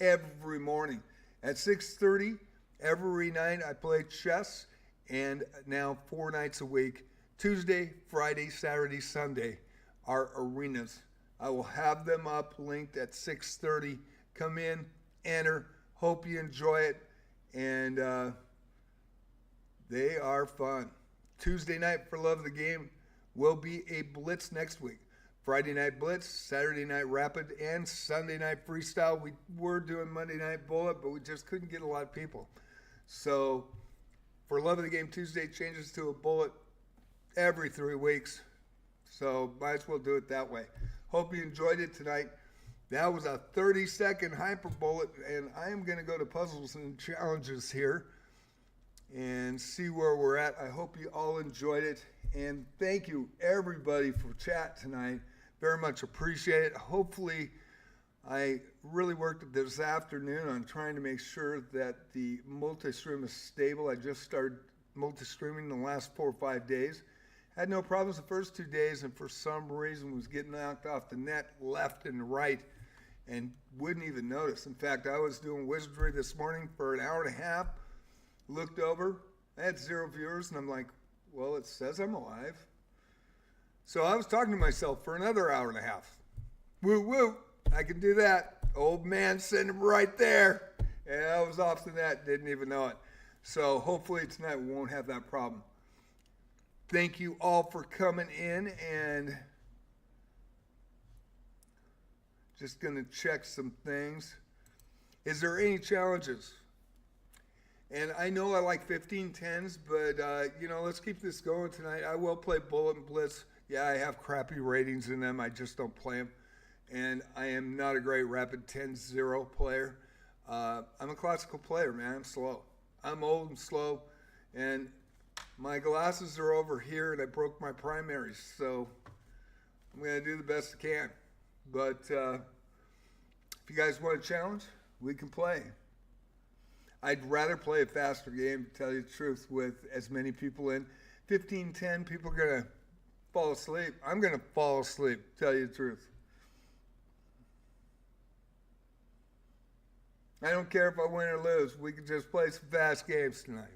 Every morning at 6:30 every night I play chess, and now 4 nights a week, Tuesday, Friday, Saturday, Sunday, are arenas. I will have them up linked at 6:30. Come in, enter, hope you enjoy it, and they are fun. Tuesday night for Love of the Game will be a blitz next week. Friday night blitz, Saturday night rapid, and Sunday night freestyle. We were doing Monday night bullet, but we just couldn't get a lot of people. So for Love of the Game, Tuesday changes to a bullet every 3 weeks. So might as well do it that way. Hope you enjoyed it tonight. That was a 30-second hyper bullet, and I am going to go to puzzles and challenges here and see where we're at. I hope you all enjoyed it, and thank you everybody for chat tonight. Very much appreciate it. Hopefully, I really worked this afternoon on trying to make sure that the multi-stream is stable. I just started multi-streaming the last 4 or 5 days. Had no problems the first 2 days, and for some reason was getting knocked off the net left and right and wouldn't even notice. In fact, I was doing Wizardry this morning for an hour and a half, looked over, I had 0 viewers, and I'm like, well, it says I'm alive. So I was talking to myself for another hour and a half. Woo woo, I can do that. Old man sitting right there. And I was off the net, didn't even know it. So hopefully tonight we won't have that problem. Thank you all for coming in, and just gonna check some things. Is there any challenges? And I know I like 15-10s, but let's keep this going tonight. I will play Bullet and Blitz. Yeah, I have crappy ratings in them. I just don't play them. And I am not a great rapid 10-0 player. I'm a classical player, man. I'm slow. I'm old and slow. And my glasses are over here, and I broke my primaries. So I'm going to do the best I can. But if you guys want a challenge, we can play. I'd rather play a faster game, to tell you the truth, with as many people in. 15-10, people are going to fall asleep. I'm going to fall asleep, to tell you the truth. I don't care if I win or lose. We can just play some fast games tonight.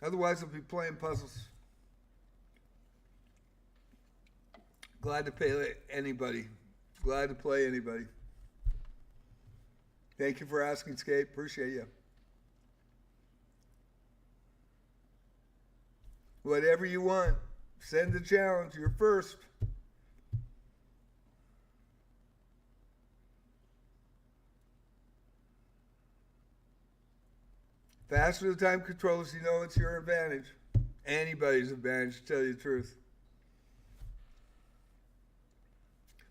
Otherwise, I'll be playing puzzles. Glad to play anybody. Glad to play anybody. Thank you for asking, Skate. Appreciate you. Whatever you want. Send the challenge. You're first. Faster the time controls, you know it's your advantage. Anybody's advantage, to tell you the truth.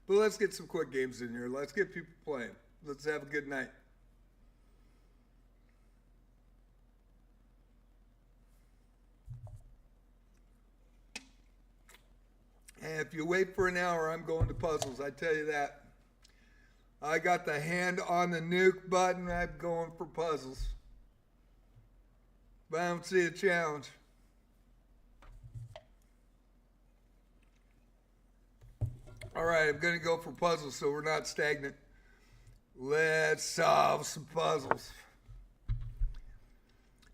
But let's get some quick games in here. Let's get people playing. Let's have a good night. And if you wait for an hour, I'm going to puzzles. I tell you that. I got the hand on the nuke button. I'm going for puzzles. But I don't see a challenge. All right, I'm going to go for puzzles so we're not stagnant. Let's solve some puzzles.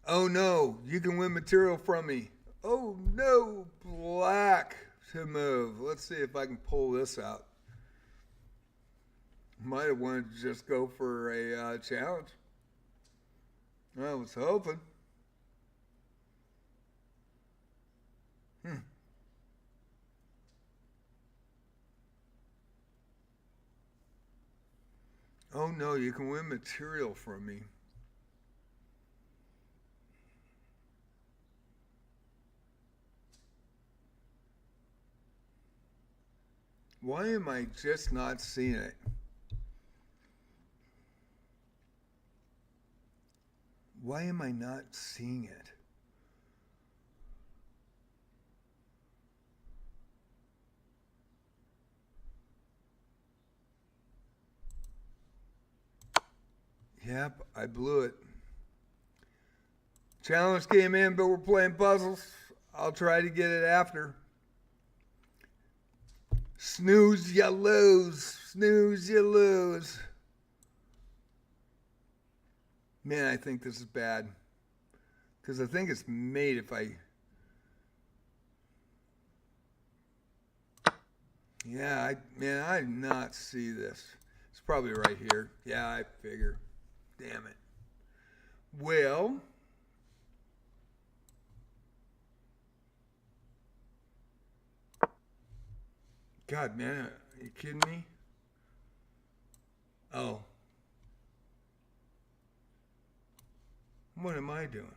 Oh no, you can win material from me. Oh no, black to move. Let's see if I can pull this out. Might have wanted to just go for a challenge. I was hoping. Oh no, you can win material from me. Why am I just not seeing it? Why am I not seeing it? Yep, I blew it. Challenge came in, but we're playing puzzles. I'll try to get it after. Snooze, you lose. Snooze, you lose. Man, I think this is bad. Because I think it's made if I... Yeah, I did not see this. It's probably right here. Yeah, I figure. Damn it. Well... God, man, are you kidding me? Oh. What am I doing?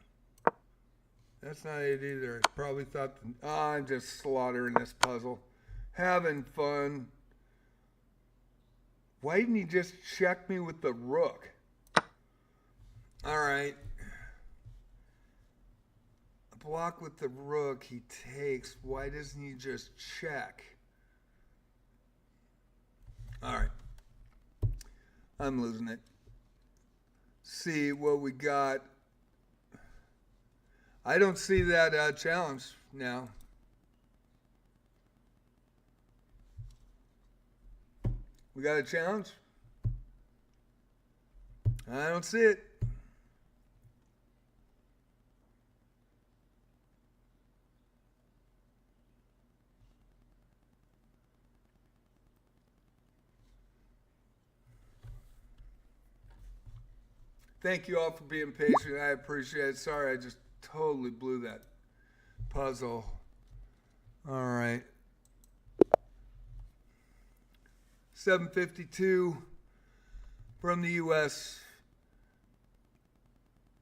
That's not it either. I probably thought, I'm just slaughtering this puzzle. Having fun. Why didn't he just check me with the rook? All right. A block with the rook he takes. Why doesn't he just check? All right. I'm losing it. See what we got. I don't see that challenge now. We got a challenge? I don't see it. Thank you all for being patient. I appreciate it. Sorry, I just totally blew that puzzle. All right. 752 from the U.S.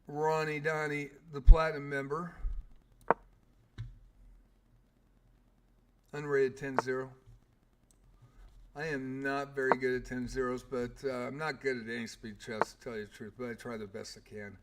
Ronnie Donnie, the platinum member. Unrated 10-0. I am not very good at 10-0s, but I'm not good at any speed chess, to tell you the truth, but I try the best I can.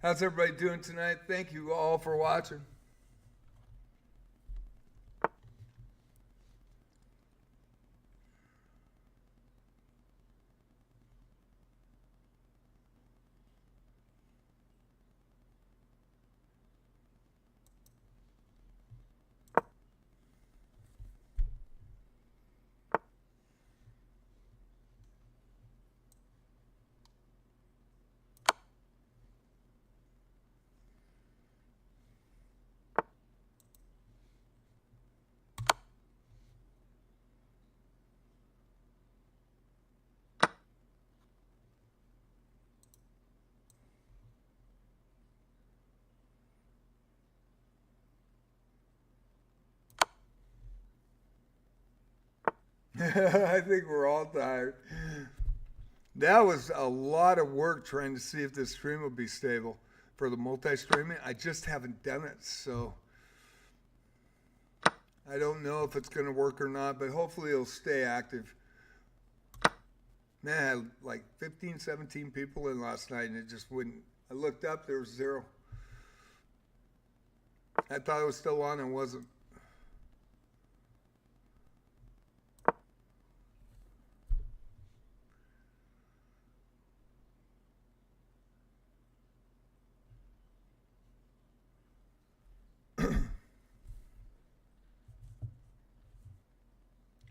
How's everybody doing tonight? Thank you all for watching. I think we're all tired. That was a lot of work trying to see if this stream will be stable for the multi-streaming. I just haven't done it, so I don't know if it's going to work or not, but hopefully it'll stay active. Man, I had like 15, 17 people in last night, and it just wouldn't. I looked up, there was 0. I thought it was still on, and it wasn't.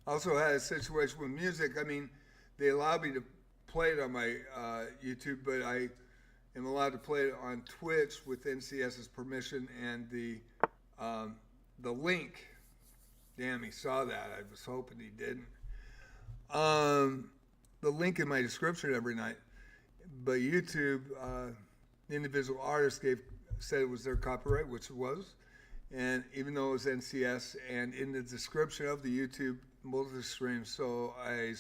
Also had a situation with music. I mean, they allowed me to play it on my YouTube, but I am allowed to play it on Twitch with NCS's permission, and the link. Damn, he saw that. I was hoping he didn't. The link in my description every night, but YouTube, the individual artist said it was their copyright, which it was, and even though it was NCS, and in the description of the YouTube multi-stream, so I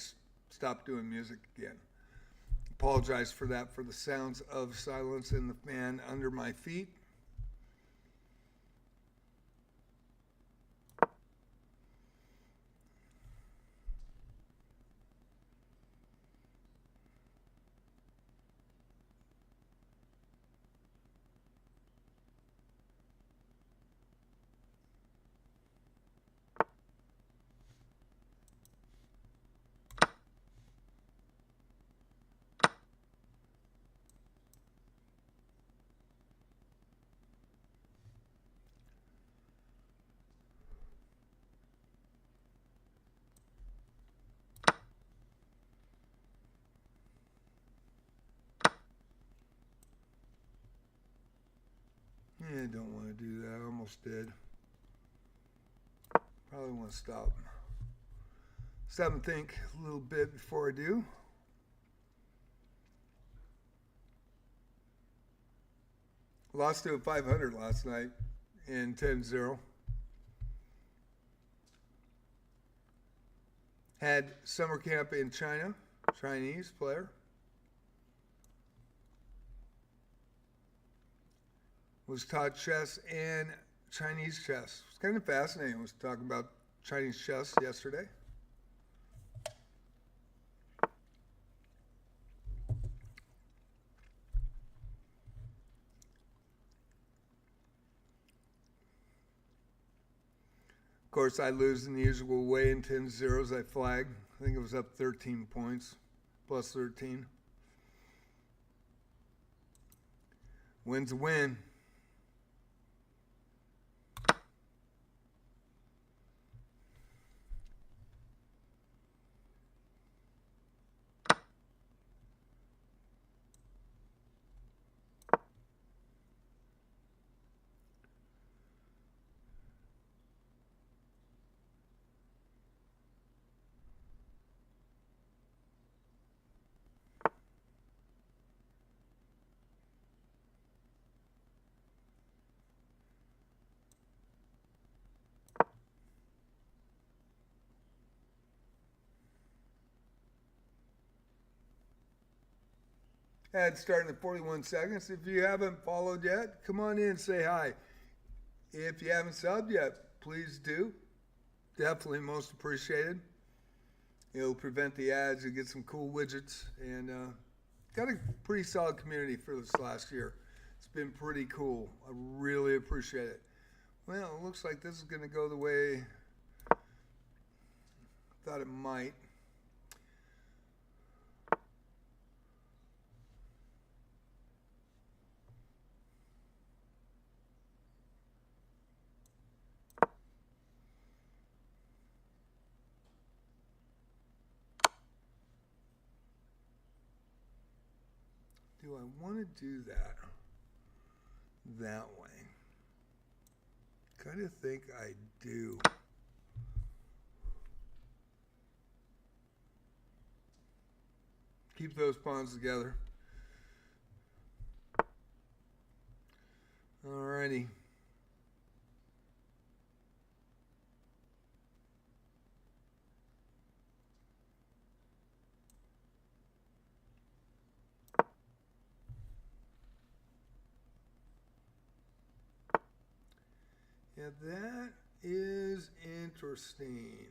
stopped doing music again. Apologize for that, for the sounds of silence in the fan under my feet. Yeah, I don't want to do that. I almost did. Probably want to stop and think a little bit before I do. Lost to a 500 last night in 10-0. Had summer camp in China, Chinese player. Was taught chess and Chinese chess. It's kind of fascinating. I was talking about Chinese chess yesterday. Of course, I lose in the usual way in 10-0s. I flag. I think it was up 13 points, plus 13. Win's a win. And starting at 41 seconds. If you haven't followed yet, come on in, say hi. If you haven't subbed yet, please do. Definitely most appreciated. It'll prevent the ads. You get some cool widgets, and got a pretty solid community for this last year. It's been pretty cool. I really appreciate it. Well, it looks like this is going to go the way I thought it might. Do I want to do that way? Kind of think I do. Keep those pawns together. Alrighty. Yeah, that is interesting.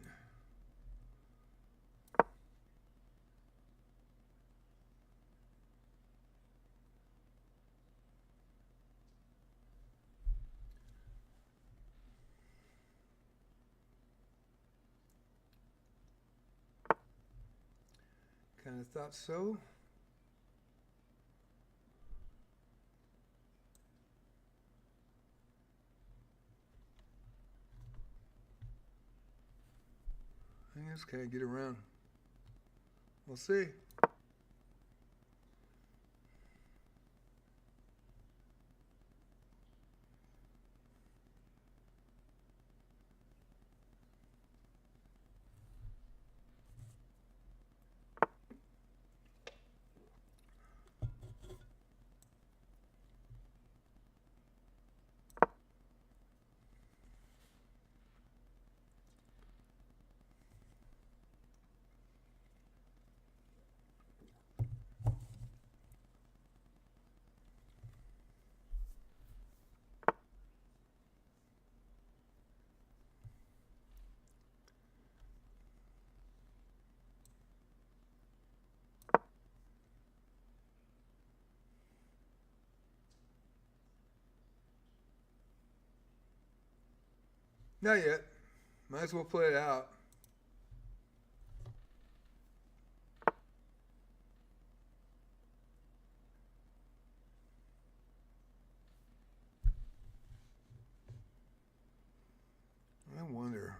Kind of thought so. I just can't get around. We'll see. Not yet. Might as well play it out. I wonder.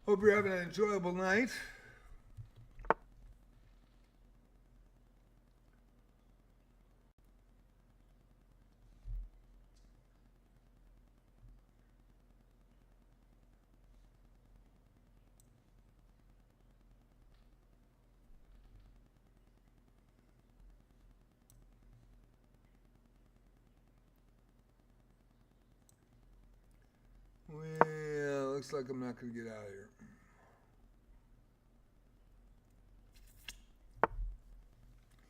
Hope you're having an enjoyable night. Well, looks like I'm not going to get out of here.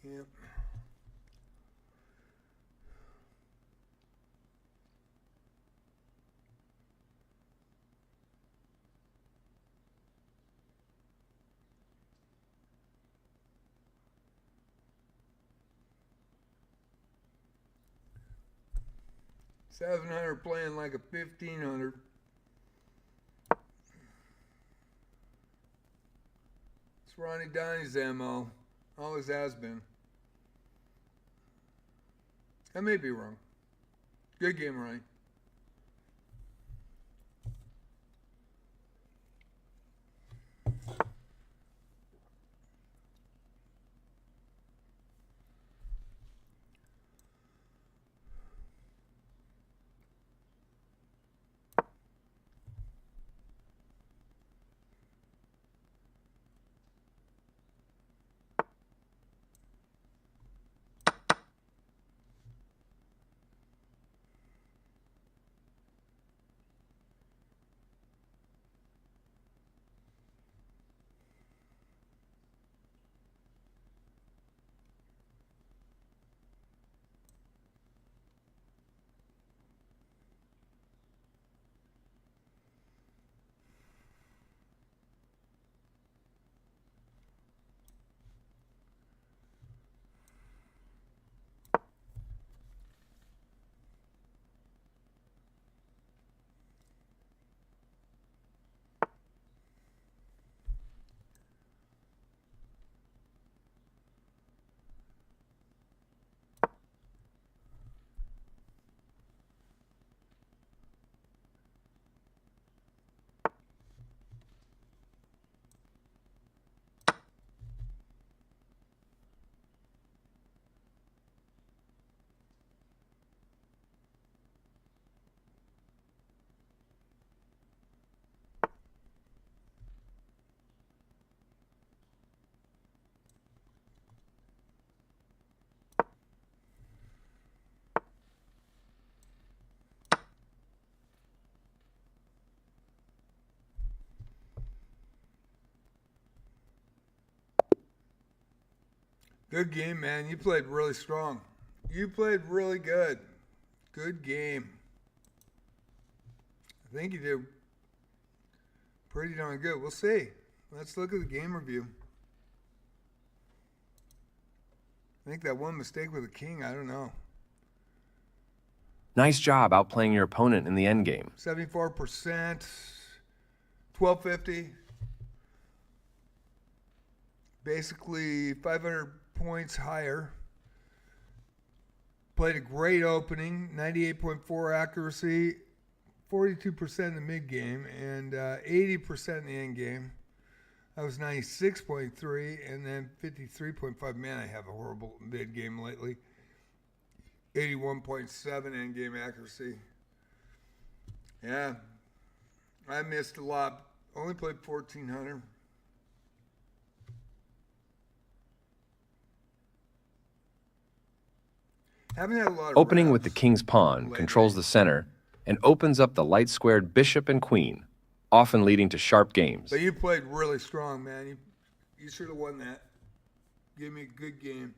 Yep. $700 playing like a $1,500. It's Ronnie Donnie's MO. Always has been. I may be wrong. Good game, Ronnie. Good game, man. You played really strong. You played really good. Good game. I think you did pretty darn good. We'll see. Let's look at the game review. I think that one mistake with the king, I don't know. Nice job outplaying your opponent in the endgame. 74%, 1250. Basically 500 points higher. Played a great opening, 98.4 accuracy, 42% in the mid game, and 80% in the end game. I was 96.3 and then 53.5. Man, I have a horrible mid game lately. 81.7 end game accuracy. Yeah, I missed a lot. Only played 1,400. Haven't had a lot of Opening with rounds the king's pawn lately. controls the center and opens up the light-squared bishop and queen, often leading to sharp games. But you played really strong, man. You should have won that. Give me a good game.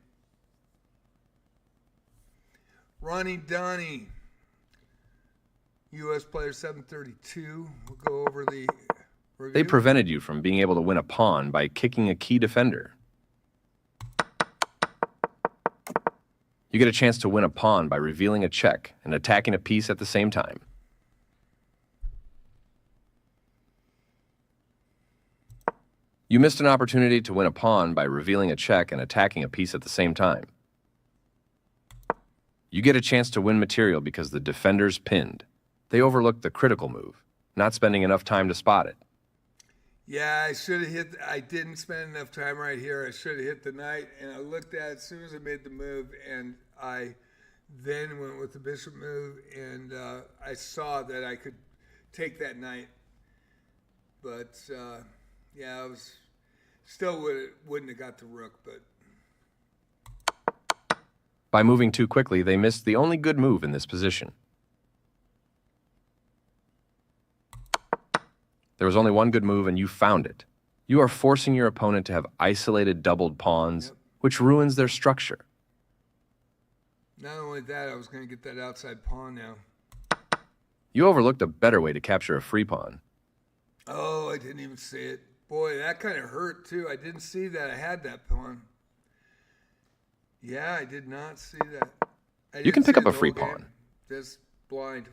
Ronnie Donnie, U.S. player 732. We'll go over the review. They prevented you from being able to win a pawn by kicking a key defender. You get a chance to win a pawn by revealing a check and attacking a piece at the same time. You missed an opportunity to win a pawn by revealing a check and attacking a piece at the same time. You get a chance to win material because the defender's pinned. They overlooked the critical move, not spending enough time to spot it. Yeah, I should have hit. I didn't spend enough time right here. I should have hit the knight, and I looked at it as soon as I made the move, and I then went with the bishop move, and I saw that I could take that knight. But yeah, I was still wouldn't have got the rook. But By moving too quickly, they missed the only good move in this position. There was only one good move, and you found it. You are forcing your opponent to have isolated doubled pawns, which ruins their structure. Not only that, I was going to get that outside pawn now. You overlooked a better way to capture a free pawn. Oh, I didn't even see it. Boy, that kind of hurt, too. I didn't see that I had that pawn. Yeah, I did not see that. You can pick up a free pawn. Just blind.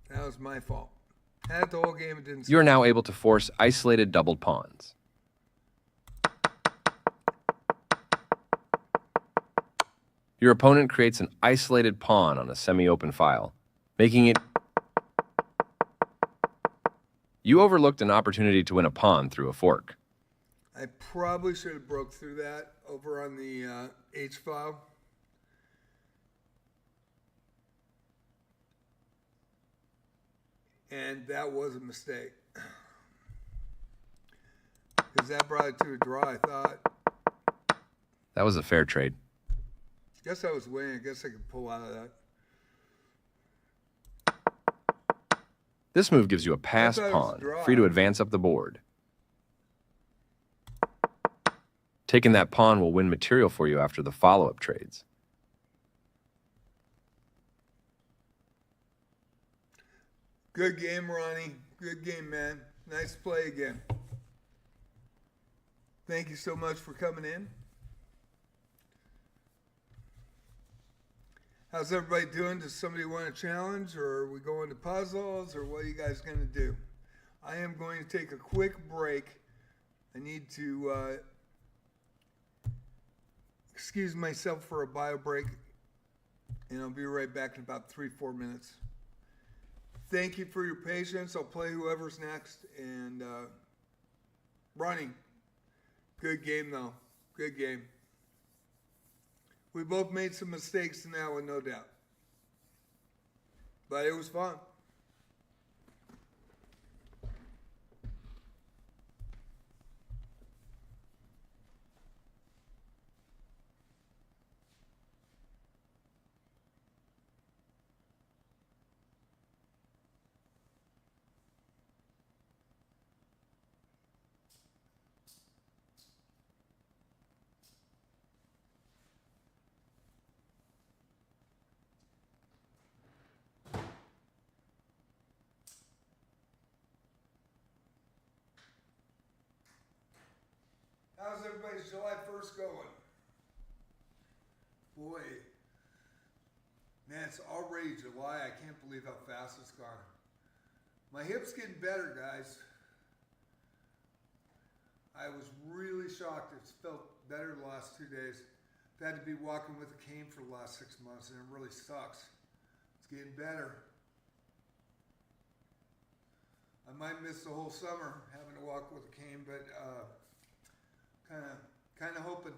That was my fault. Had it the whole game, it didn't see You are now able to force isolated doubled pawns. Your opponent creates an isolated pawn on a semi-open file, making it... You overlooked an opportunity to win a pawn through a fork. I probably should have broke through that over on the H file. And that was a mistake. Because that brought it to a draw, I thought. That was a fair trade. Guess I was winning. I guess I could pull out of that. This move gives you a pass thought it was a pawn, draw. free to advance up the board. Taking that pawn will win material for you after the follow-up trades. Good game, Ronnie. Good game, man. Nice play again. Thank you so much for coming in. How's everybody doing? Does somebody want a challenge, or are we going to puzzles, or what are you guys going to do? I am going to take a quick break. I need to excuse myself for a bio break, and I'll be right back in about 3-4 minutes. Thank you for your patience. I'll play whoever's next. And Ronnie, good game, though. Good game. We both made some mistakes in that one, no doubt. But it was fun. How's everybody's July 1st going? Boy, man, it's already July. I can't believe how fast it's gone. My hip's getting better, guys. I was really shocked. It's felt better the last 2 days. I've had to be walking with a cane for the last 6 months, and it really sucks. It's getting better. I might miss the whole summer having to walk with a cane, but kind of hoping.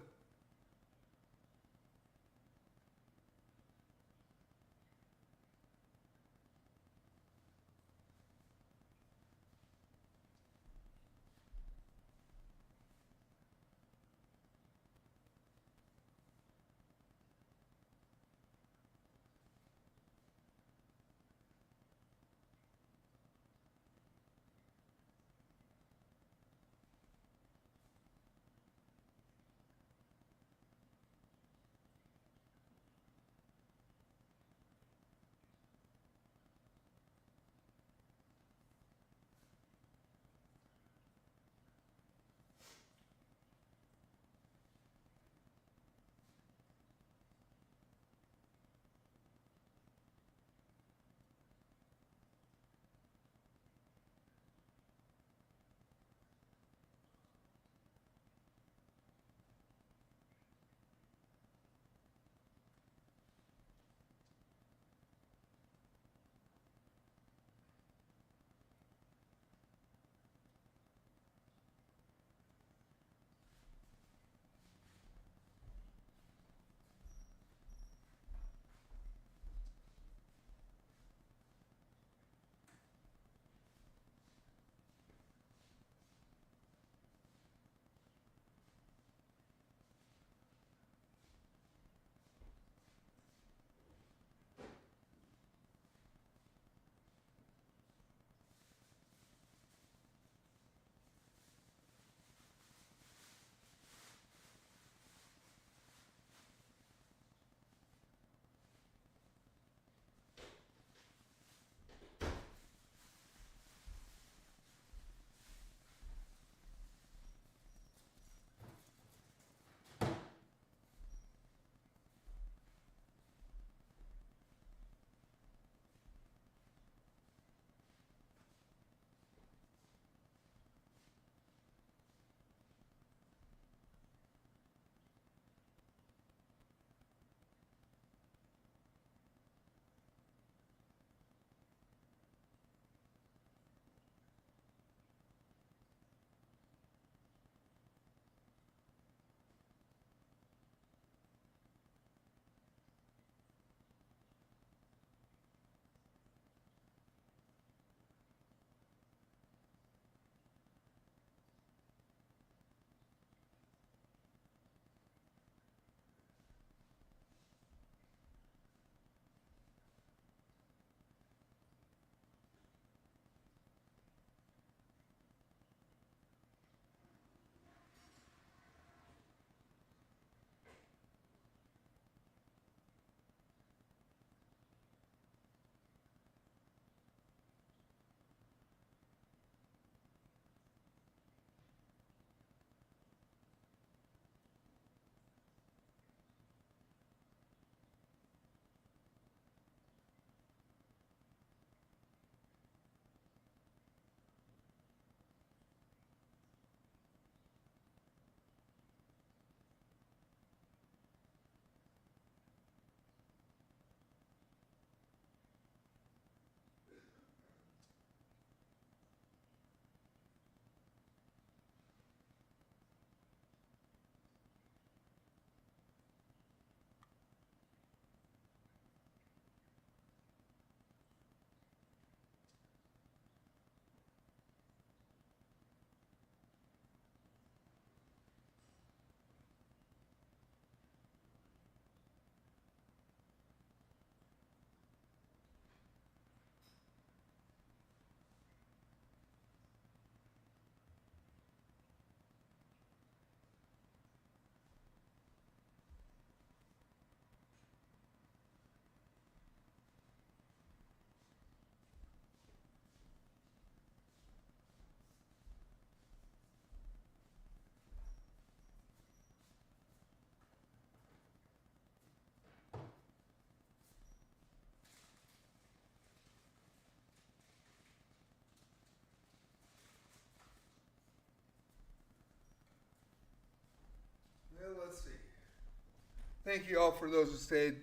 Thank you all for those who stayed.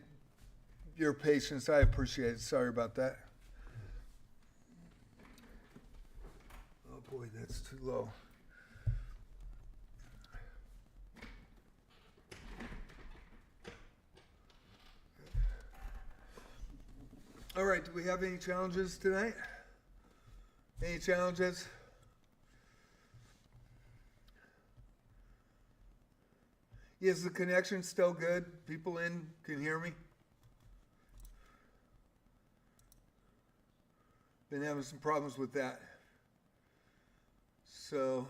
Your patience, I appreciate it. Sorry about that. Oh boy, that's too low. All right, do we have any challenges tonight? Any challenges? Is the connection still good? People in can hear me? Been having some problems with that. So,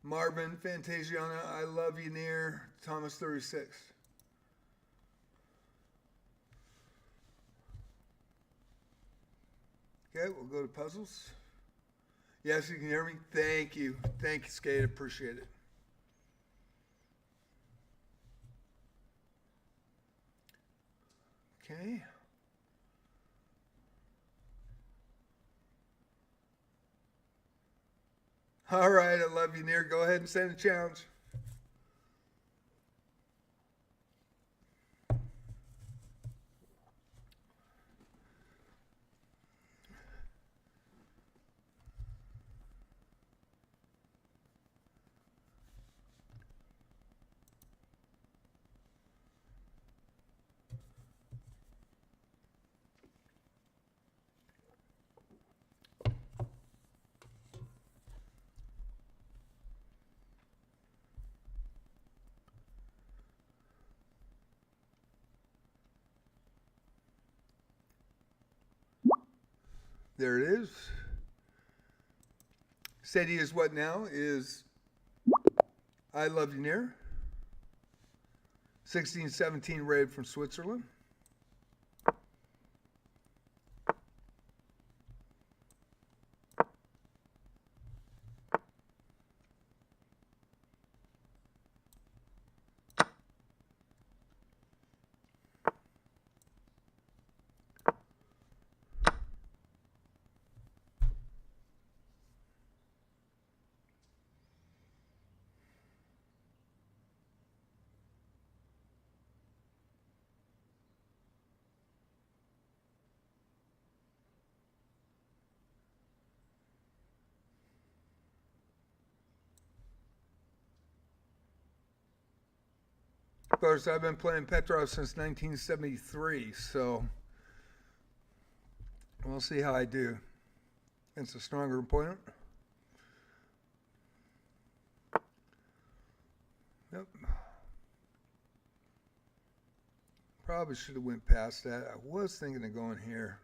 Marvin, Fantasiana, I love you near Thomas 36. Okay, we'll go to puzzles. Yes, you can hear me? Thank you. Thank you, Skate. Appreciate it. Okay. All right, I love you near. Go ahead and send a challenge. There it is. Sadie is what now? Is I Love You Near. 1617 raid from Switzerland. Of course, I've been playing Petrov since 1973, so we'll see how I do. It's a stronger opponent. Yep. Probably should have went past that. I was thinking of going here.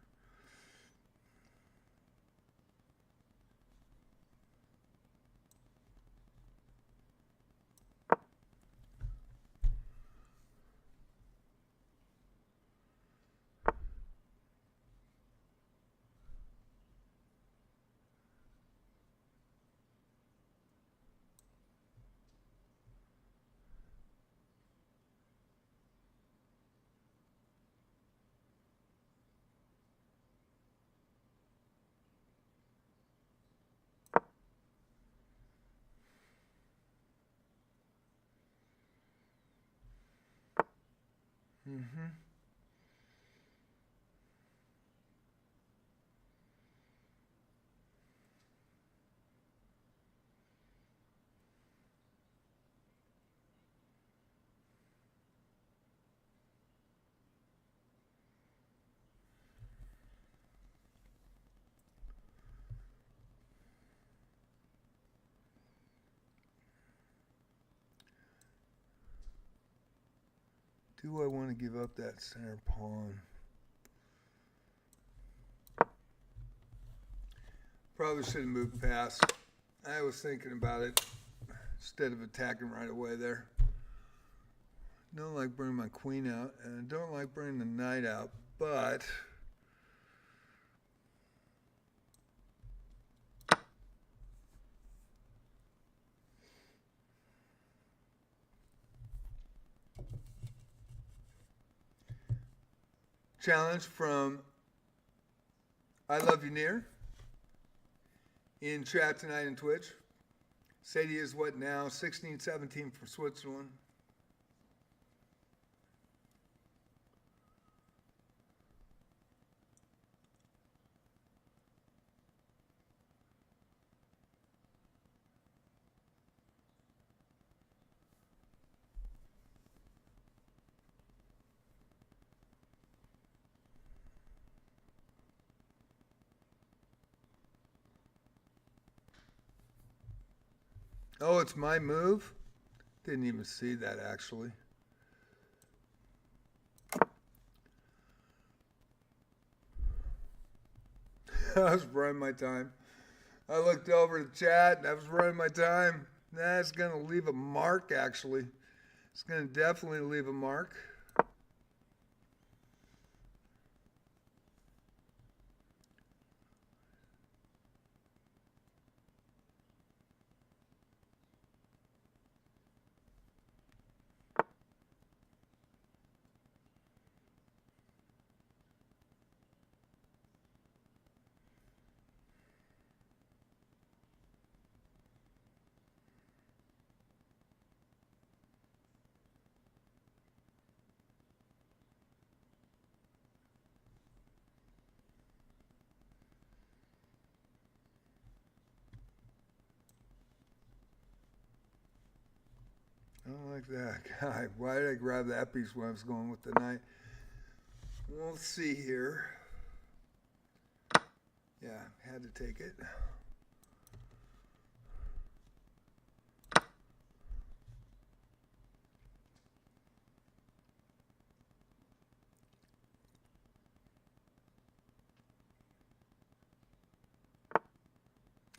Mm-hmm. Do I want to give up that center pawn? Probably should have moved past. I was thinking about it instead of attacking right away there. Don't like bringing my queen out, and I don't like bringing the knight out, but challenge from I Love You Near in chat tonight in Twitch. Sadie is what now? 1617 from Switzerland. Oh, it's my move? Didn't even see that, actually. I was running my time. I looked over the chat and I was running my time. That's going to leave a mark, actually. It's going to definitely leave a mark. I don't like that guy. Why did I grab that piece when I was going with the knight? We'll see here. Yeah, had to take it.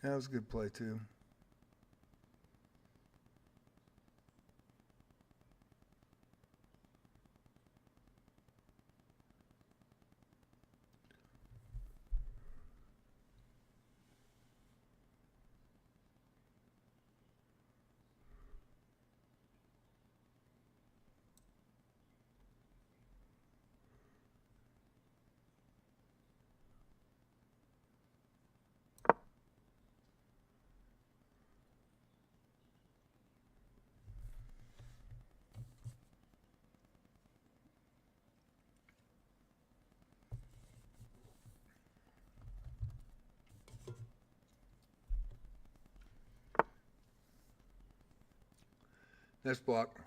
That was a good play, too. Nice block.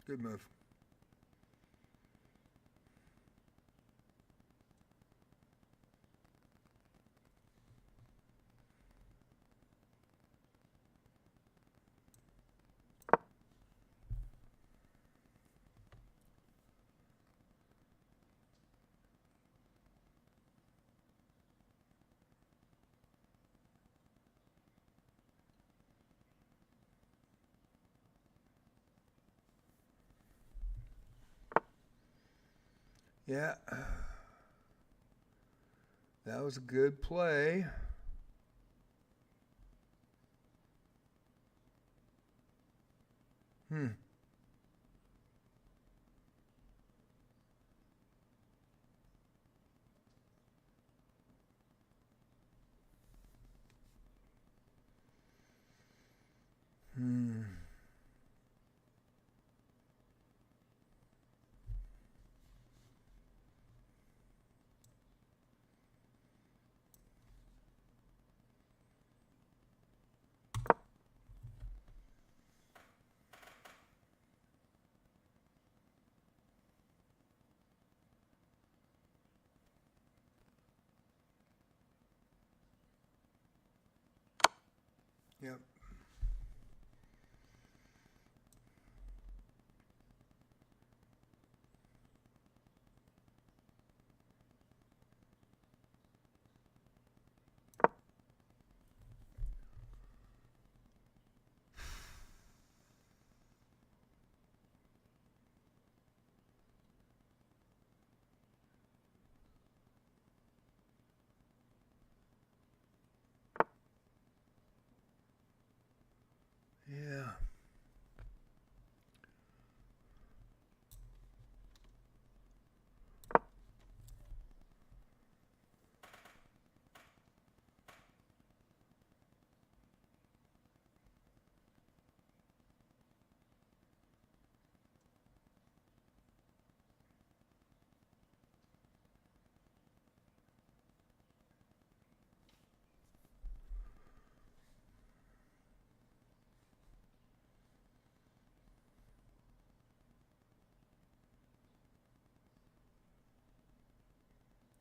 Good move. Yeah. That was a good play. Hmm. Hmm.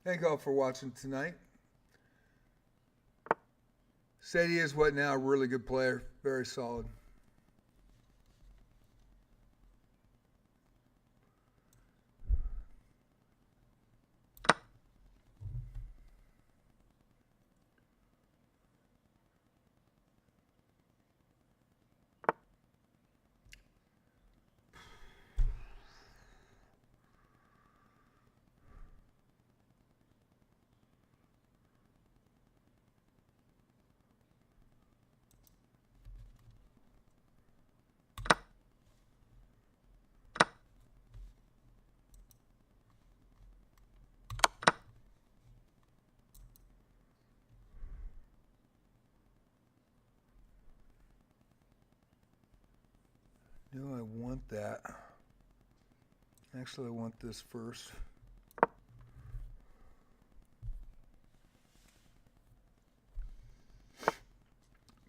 Thank you all for watching tonight. Sadie is what now? A really good player. Very solid. No, I want that. Actually, I want this first.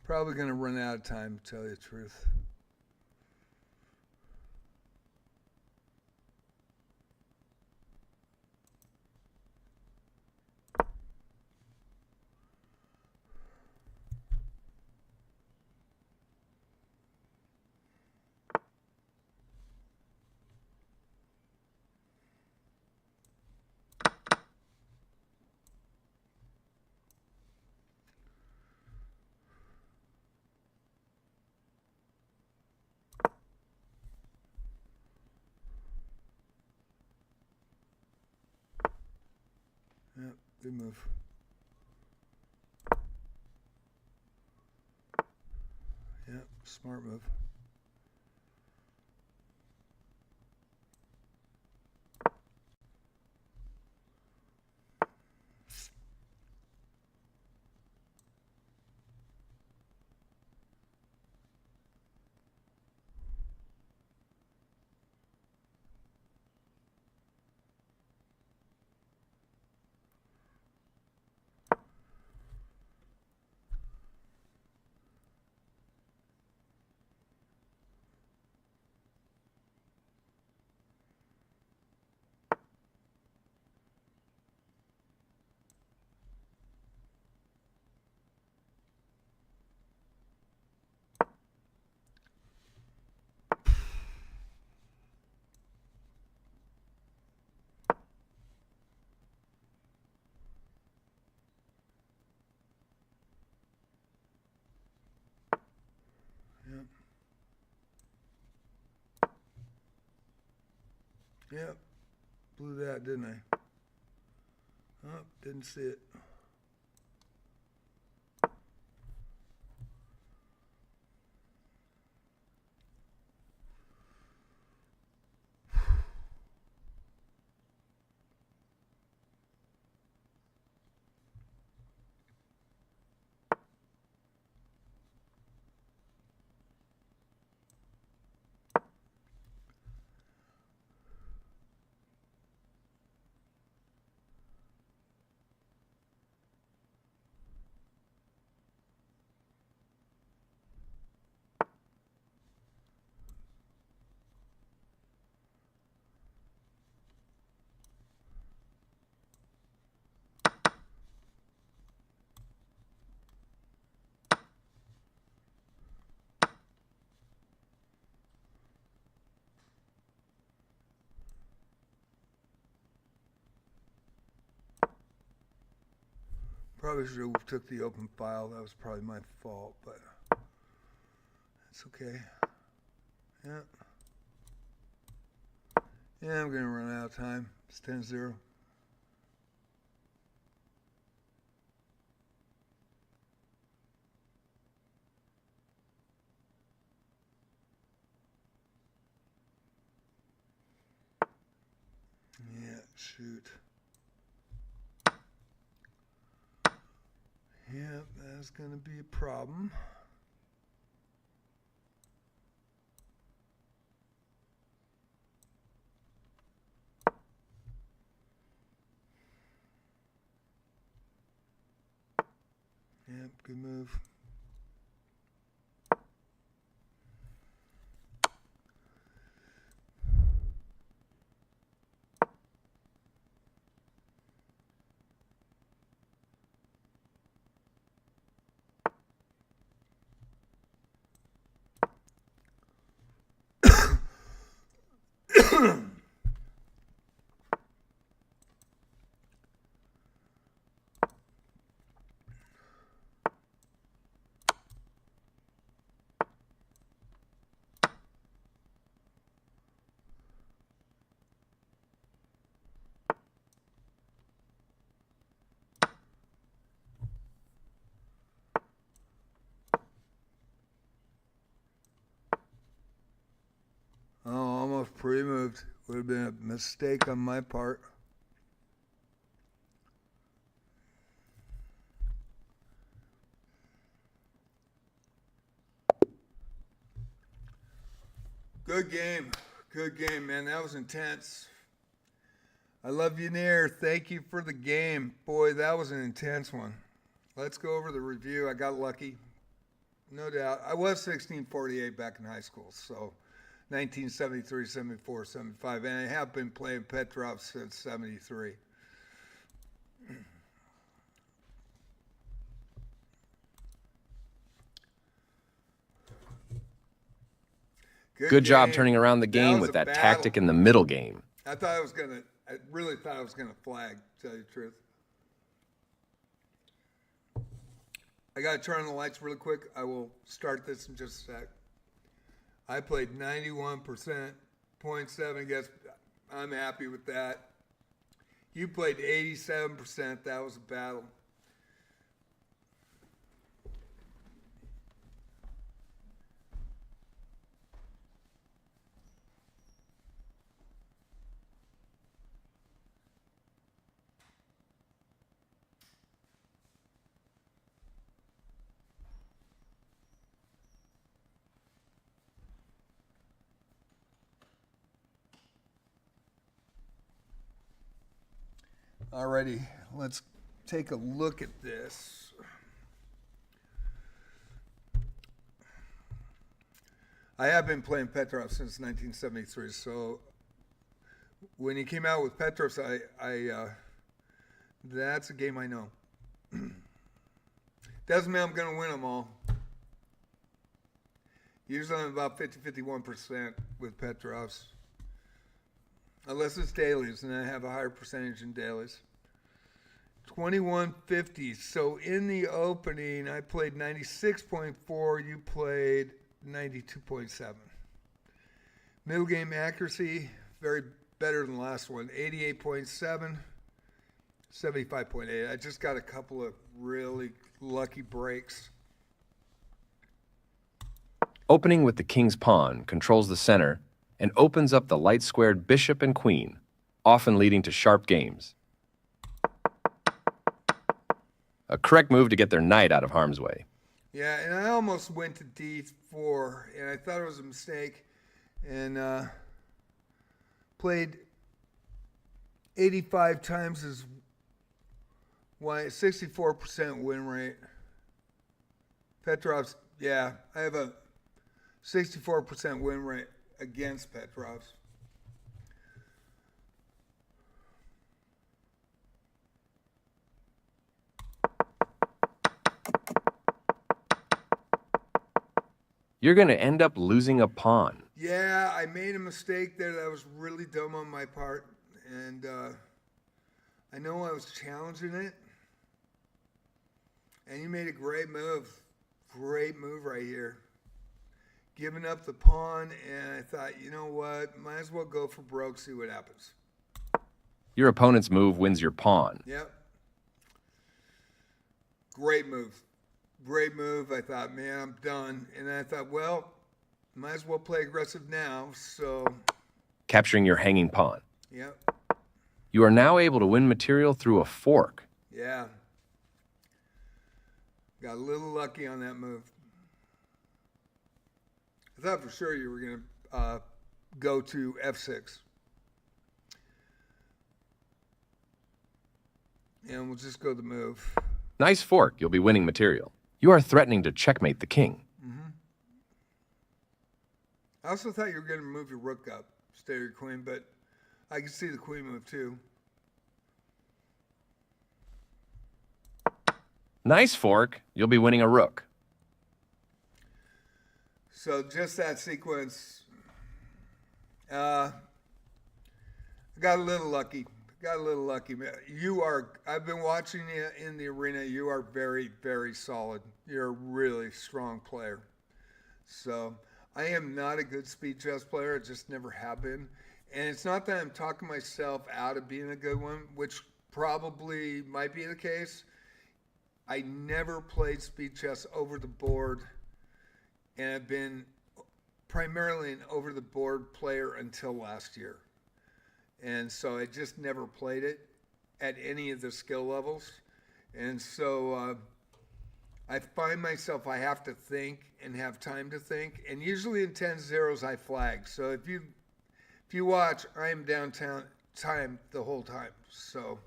Probably going to run out of time, to tell you the truth. Yep, good move. Yep, smart move. Yep. Yep. Blew that, didn't I? Oh, didn't see it. Probably should have took the open file. That was probably my fault, but it's okay. Yeah. Yeah, I'm going to run out of time. It's 10-0. Yeah, shoot. Yeah, that's going to be a problem. Yep, good move. Oh, almost pre-moved. Would have been a mistake on my part. Good game. Good game, man. That was intense. I love you, Nair. Thank you for the game. Boy, that was an intense one. Let's go over the review. I got lucky. No doubt. I was 1648 back in high school, so 1973, 74, 75. And I have been playing Petrov since 73. Good job game. turning around the game with that tactic in the middle game. I really thought I was gonna flag, to tell you the truth. I gotta turn on the lights really quick. I will start this in just a sec. I played 91%, 0.7 against. I'm happy with that. You played 87%. That was a battle. Alrighty, let's take a look at this. I have been playing Petrov since 1973, so when he came out with Petrovs, that's a game I know. Doesn't mean I'm going to win them all. Usually I'm about 50-51% with Petrovs. Unless it's dailies, and I have a higher percentage in dailies. 2150. So in the opening, I played 96.4. You played 92.7. Middle game accuracy, very better than the last one. 88.7, 75.8. I just got a couple of really lucky breaks. Opening with the king's pawn controls the center and opens up the light-squared bishop and queen, often leading to sharp games. A correct move to get their knight out of harm's way. Yeah, and I almost went to d4, and I thought it was a mistake, and played 85 times as white, 64% win rate. Petrov's, yeah, I have a 64% win rate against Petrov's. You're going to end up losing a pawn. Yeah, I made a mistake there that was really dumb on my part, and I know I was challenging it, and you made a great move right here. Giving up the pawn, and I thought, you know what, might as well go for broke, see what happens. Your opponent's move wins your pawn. Yep. Great move. Great move. I thought, man, I'm done. And I thought, well, might as well play aggressive now, so. Capturing your hanging pawn. Yep. You are now able to win material through a fork. Yeah. Got a little lucky on that move. I thought for sure you were going to go to f6. And we'll just go the move. Nice fork. You'll be winning material. You are threatening to checkmate the king. Mm-hmm. I also thought you were going to move your rook up, stay your queen, but I can see the queen move too. Nice fork. You'll be winning a rook. So just that sequence, Got a little lucky. Got a little lucky. I've been watching you in the arena. You are very, very solid. You're a really strong player. So I am not a good speed chess player. I just never have been. And it's not that I'm talking myself out of being a good one, which probably might be the case. I never played speed chess over the board, and I've been primarily an over the board player until last year. And so I just never played it at any of the skill levels. And so I find myself, I have to think and have time to think. And usually in 10-0s, I flag. So if you watch, I am downtown time the whole time. So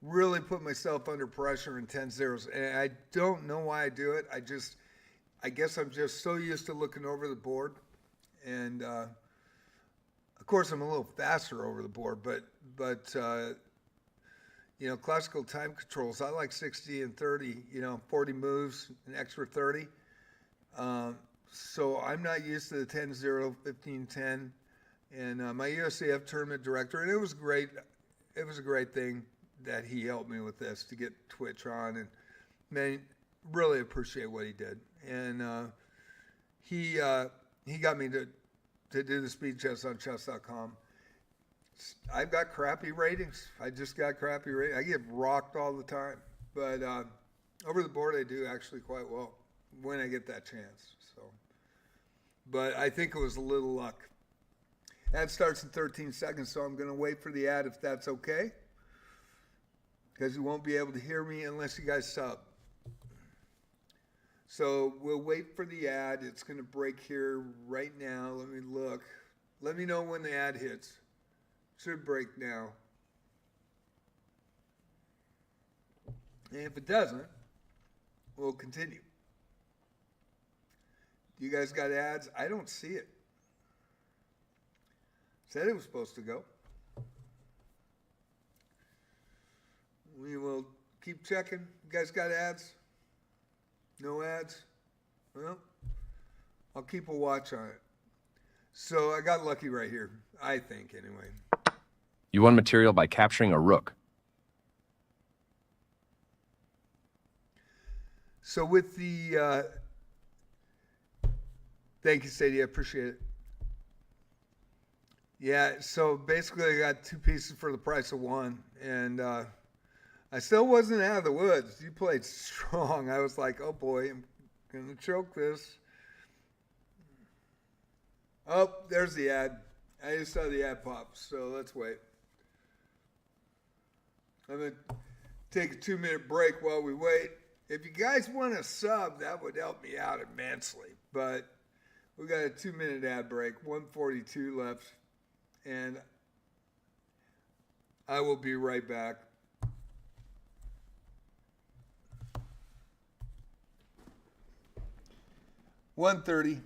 really put myself under pressure in 10-0s. And I don't know why I do it. I guess I'm just so used to looking over the board. And of course, I'm a little faster over the board, but classical time controls, I like 60 and 30, 40 moves, an extra 30. So I'm not used to the 10-0, 15-10. And my USCF tournament director, and it was great. It was a great thing that he helped me with this to get Twitch on. And man, really appreciate what he did. And he got me to do the speed chess on chess.com. I've got crappy ratings. I just got crappy ratings. I get rocked all the time. But over the board, I do actually quite well when I get that chance. So, but I think it was a little luck. Ad starts in 13 seconds, so I'm going to wait for the ad if that's okay, because you won't be able to hear me unless you guys sub. So we'll wait for the ad. It's going to break here right now. Let me look. Let me know when the ad hits. Should break now. And if it doesn't, we'll continue. You guys got ads? I don't see it. Said it was supposed to go. We will keep checking. You guys got ads? No ads? Well, I'll keep a watch on it. So I got lucky right here, I think, anyway. You won material by capturing a rook. So with the... thank you, Sadie. I appreciate it. Yeah, so basically I got two pieces for the price of one. And I still wasn't out of the woods. You played strong. I was like, oh boy, I'm going to choke this. Oh, there's the ad. I just saw the ad pop, so let's wait. I'm going to take a 2-minute break while we wait. If you guys want to sub, that would help me out immensely. But we got a 2-minute ad break, 1:42 left. And I will be right back. $130.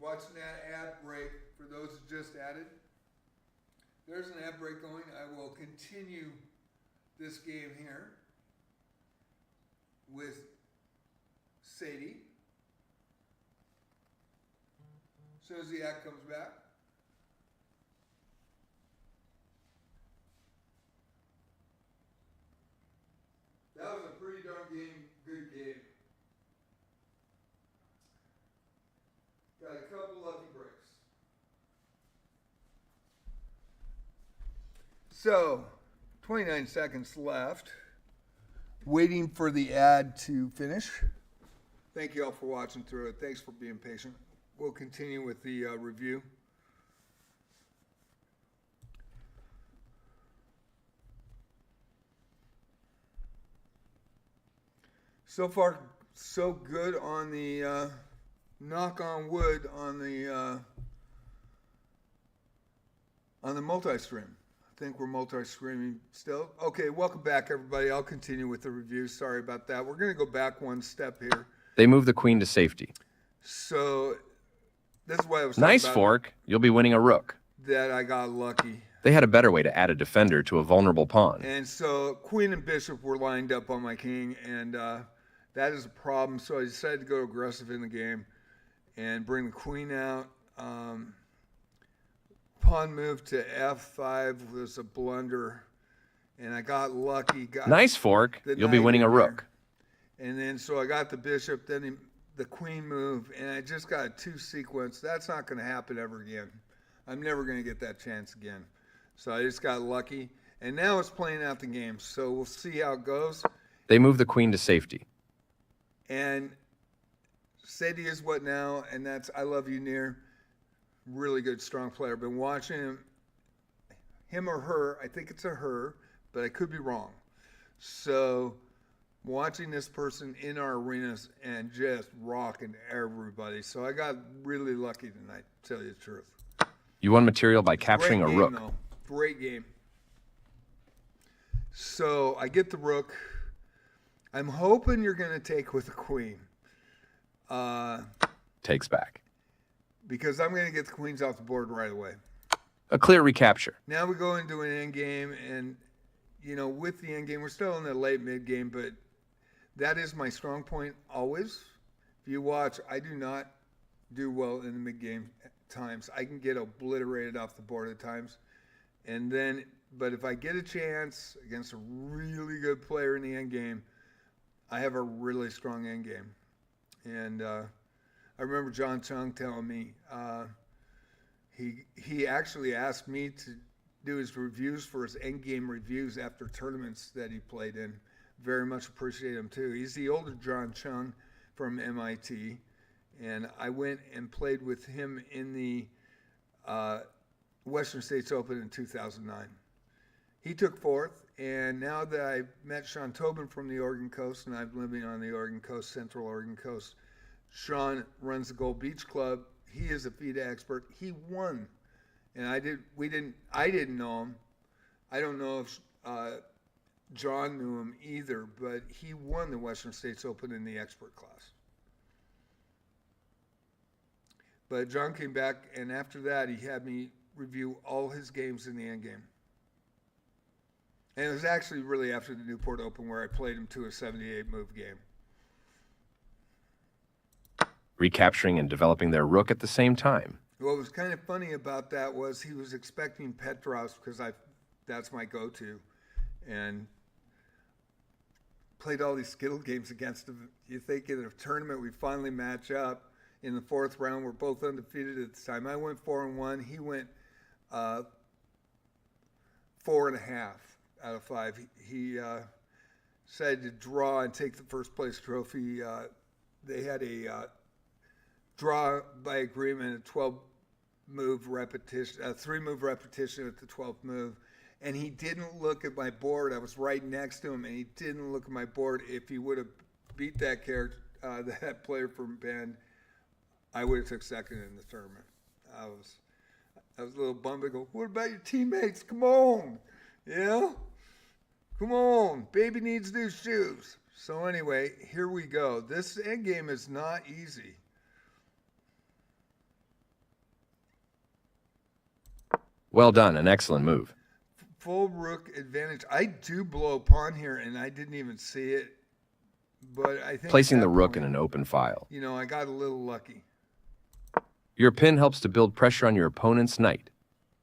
Watching that ad break for those who just added. There's an ad break going. I will continue this game here with Sadie. As soon as the ad comes back. That was a pretty darn good game. Got a couple lucky breaks. So, 29 seconds left. Waiting for the ad to finish. Thank you all for watching through it. Thanks for being patient. We'll continue with the review. So far, so good on the knock on wood on the multi-stream. think we're multi-screening still. Okay, welcome back, everybody. I'll continue with the review. Sorry about that. We're going to go back one step here. They move the queen to safety. So this is what I was Nice talking about. fork. You'll be winning a rook. That I got lucky. They had a better way to add a defender to a vulnerable pawn. And so queen and bishop were lined up on my king, and that is a problem. So I decided to go aggressive in the game and bring the queen out. Pawn move to f5 was a blunder, and I got lucky. Nice fork. You'll be winning a rook. And then so I got the bishop, then the queen move, and I just got a 2 sequence. That's not going to happen ever again. I'm never going to get that chance again. So I just got lucky. And now it's playing out the game. So we'll see how it goes. They move the queen to safety. And Sadie is what now? And that's I Love You Near. Really good, strong player. Been watching him or her. I think it's a her, but I could be wrong. So watching this person in our arenas and just rocking everybody. So I got really lucky tonight, to tell you the truth. You won material by capturing a rook. Though. Great game. So I get the rook. I'm hoping you're going to take with the queen. Takes back. Because I'm going to get the queens off the board right away. A clear recapture. Now we go into an end game, and with the end game, we're still in the late mid game, but that is my strong point always. If you watch, I do not do well in the mid game times. I can get obliterated off the board at times, but if I get a chance against a really good player in the end game, I have a really strong end game. And I remember John Chung telling me he actually asked me to do his reviews for his end game reviews after tournaments that he played in. Very much appreciate him too. He's the older John Chung from MIT, and I went and played with him in the Western States Open in 2009. He took fourth, and now that I met Sean Tobin from the Oregon Coast, and I'm living on the Oregon Coast, Central Oregon Coast, Sean runs the Gold Beach Club. He is a FIDE expert. He won, and I didn't know him. I don't know if John knew him either, but he won the Western States Open in the expert class. But John came back, and after that, he had me review all his games in the end game. And it was actually really after the Newport Open where I played him to a 78-move game. Recapturing and developing their rook at the same time. What was kind of funny about that was he was expecting Petros because that's my go-to, and played all these Skittle games against him. You think in a tournament we finally match up. In the 4th round, we're both undefeated at the time. I went 4-1. He went 4.5 out of 5. He decided to draw and take the first place trophy. They had a draw by agreement, a 12-move repetition, a 3-move repetition at the 12th move. And he didn't look at my board. I was right next to him, and he didn't look at my board. If he would have beat that character, that player from Bend, I would have took second in the tournament. I was a little bummed. I go, what about your teammates? Come on, come on. Baby needs new shoes. So anyway, here we go. This end game is not easy. Well done, an excellent move. Full rook advantage. I do blow a pawn here, and I didn't even see it. But I think placing the rook in an open file. I got a little lucky. Your pin helps to build pressure on your opponent's knight.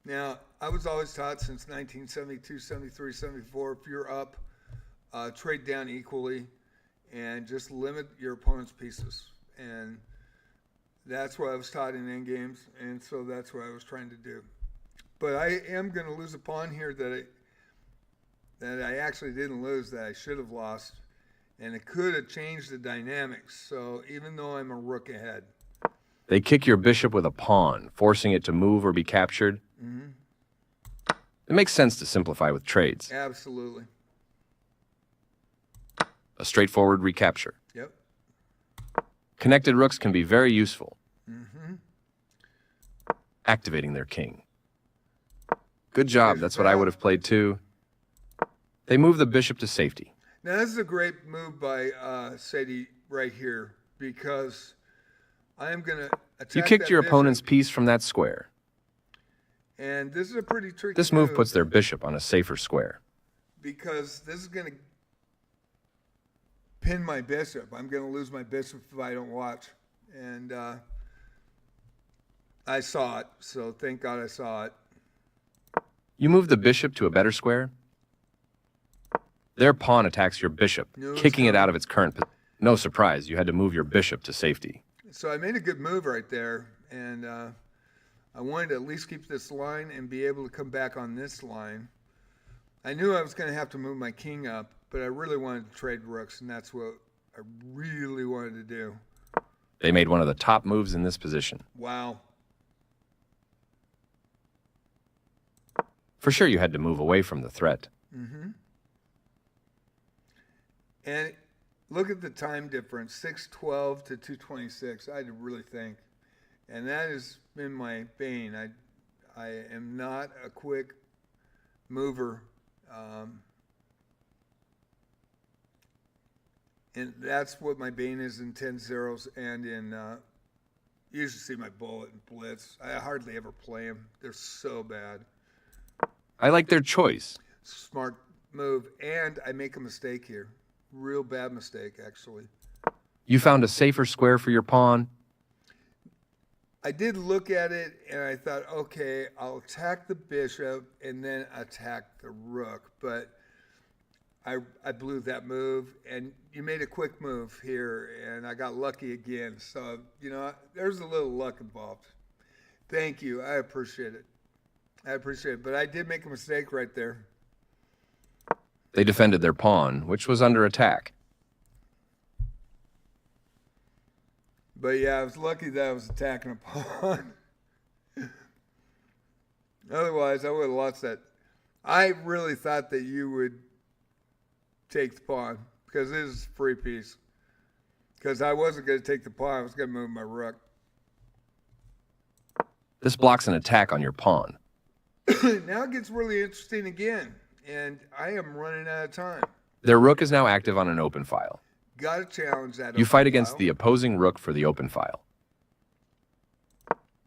Now, I was always taught since 1972, 73, 74, if you're up, trade down equally and just limit your opponent's pieces. And that's what I was taught in endgames, and so that's what I was trying to do. But I am going to lose a pawn here that I actually didn't lose, that I should have lost. And it could have changed the dynamics. So even though I'm a rook ahead. They kick your bishop with a pawn, forcing it to move or be captured. Mm-hmm. It makes sense to simplify with trades. Absolutely. A straightforward recapture. Yep. Connected rooks can be very useful. Mm-hmm. Activating their king. Good job. Bishop That's what I out. would have played too. They move the bishop to safety. Now, this is a great move by Sadie right here because I am going to attack You kicked that your bishop, opponent's piece from that square. and this is a pretty tricky This move puts their bishop on a safer square. because this is going to pin my bishop. I'm going to lose my bishop if I don't watch. And I saw it, so thank God I saw it. You move the bishop to a better square. Their pawn attacks your bishop, kicking it out of its current position. No surprise, you had to move your bishop to safety. So I made a good move right there, and I wanted to at least keep this line and be able to come back on this line. I knew I was going to have to move my king up, but I really wanted to trade rooks, and that's what I really wanted to do. They made one of the top moves in this position. Wow. For sure, you had to move away from the threat. Mm-hmm. And look at the time difference, 6:12 to 2:26. I had to really think. And that has been my bane. I am not a quick mover. And that's what my bane is in 10-0s and in, you usually see my bullet and blitz. I hardly ever play them. They're so bad. I like their choice. Smart move. And I make a mistake here. Real bad mistake, actually. You found a safer square for your pawn. I did look at it and I thought, okay, I'll attack the bishop and then attack the rook. But I blew that move, and you made a quick move here, and I got lucky again. So, you know, there's a little luck involved. Thank you. I appreciate it. I appreciate it. But I did make a mistake right there. They defended their pawn, which was under attack. But yeah, I was lucky that I was attacking a pawn. Otherwise, I would have lost that. I really thought that you would take the pawn because this is a free piece. Because I wasn't going to take the pawn, I was going to move my rook. This blocks an attack on your pawn. Now it gets really interesting again, and I am running out of time. Their rook is now active on an open file. Got to challenge that. You fight open against file. the opposing rook for the open file,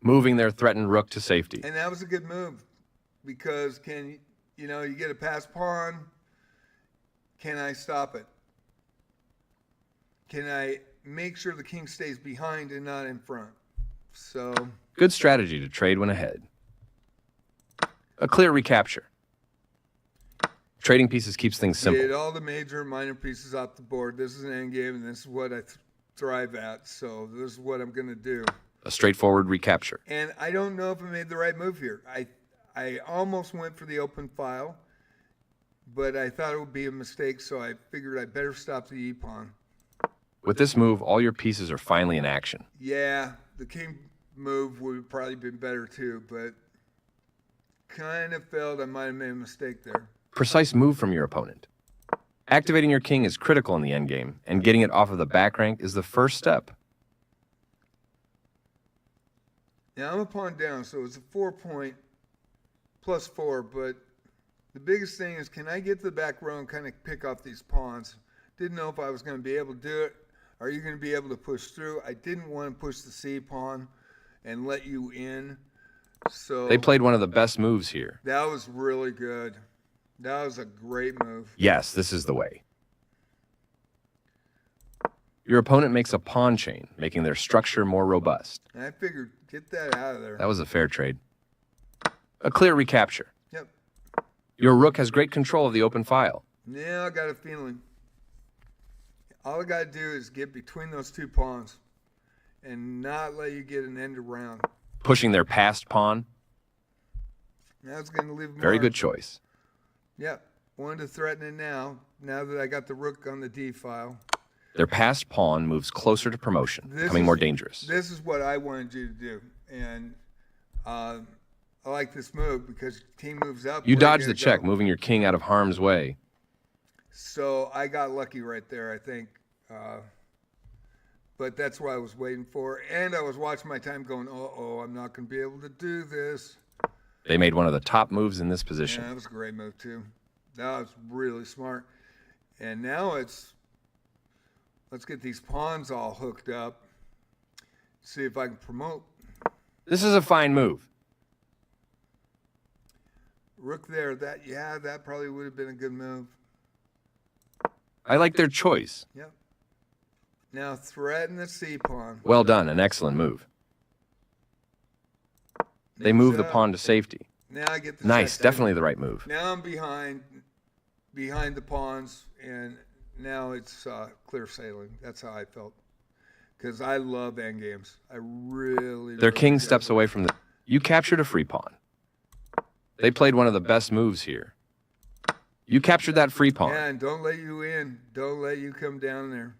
moving their threatened rook to safety. And that was a good move because you get a passed pawn. Can I stop it? Can I make sure the king stays behind and not in front? So Good strategy to trade when ahead. A clear recapture. Trading pieces keeps things simple. get all the major and minor pieces off the board. This is an endgame, and this is what I thrive at. So this is what I'm going to do. A straightforward recapture. And I don't know if I made the right move here. I almost went for the open file, but I thought it would be a mistake, so I figured I better stop the e-pawn. With this move, all your pieces are finally in action. Yeah, the king move would have probably been better too, but kind of felt I might have made a mistake there. Precise move from your opponent. Activating your king is critical in the endgame, and getting it off of the back rank is the first step. Now I'm a pawn down, so it's a 4-point plus 4, but the biggest thing is, can I get to the back row and kind of pick off these pawns? Didn't know if I was going to be able to do it. Are you going to be able to push through? I didn't want to push the C pawn and let you in. So They played one of the best moves here. that was really good. That was a great move. Yes, this is the way. Your opponent makes a pawn chain, making their structure more robust. And I figured, get that out of there. That was a fair trade. A clear recapture. Yep. Your rook has great control of the open file. Now I got a feeling. All I got to do is get between those two pawns and not let you get an end around. Pushing their passed pawn. That's going to leave Very mark. good choice. Yep. Wanted to threaten it now that I got the rook on the D file. Their passed pawn moves closer to promotion, This becoming is- more dangerous. This is what I wanted you to do. And I like this move because king moves up. You where dodge gonna the check, go? moving your king out of harm's way. So I got lucky right there, I think. But that's what I was waiting for. And I was watching my time going, uh-oh, I'm not going to be able to do this. They made one of the top moves in this Yeah, position. that was a great move too. That was really smart. And now let's get these pawns all hooked up. See if I can promote. This is a fine move. Rook there, that probably would have been a good move. I like their choice. Yep. Now threaten the C pawn. Well done, an excellent move. They move the pawn to safety. Now I get the Nice, check. definitely the right move. Now I'm behind the pawns, and now it's clear sailing. That's how I felt. Because I love endgames. I really. Their king steps away from the... You captured a free pawn. They played one of the best moves here. You captured that free pawn. Yeah, and don't let you in. Don't let you come down there.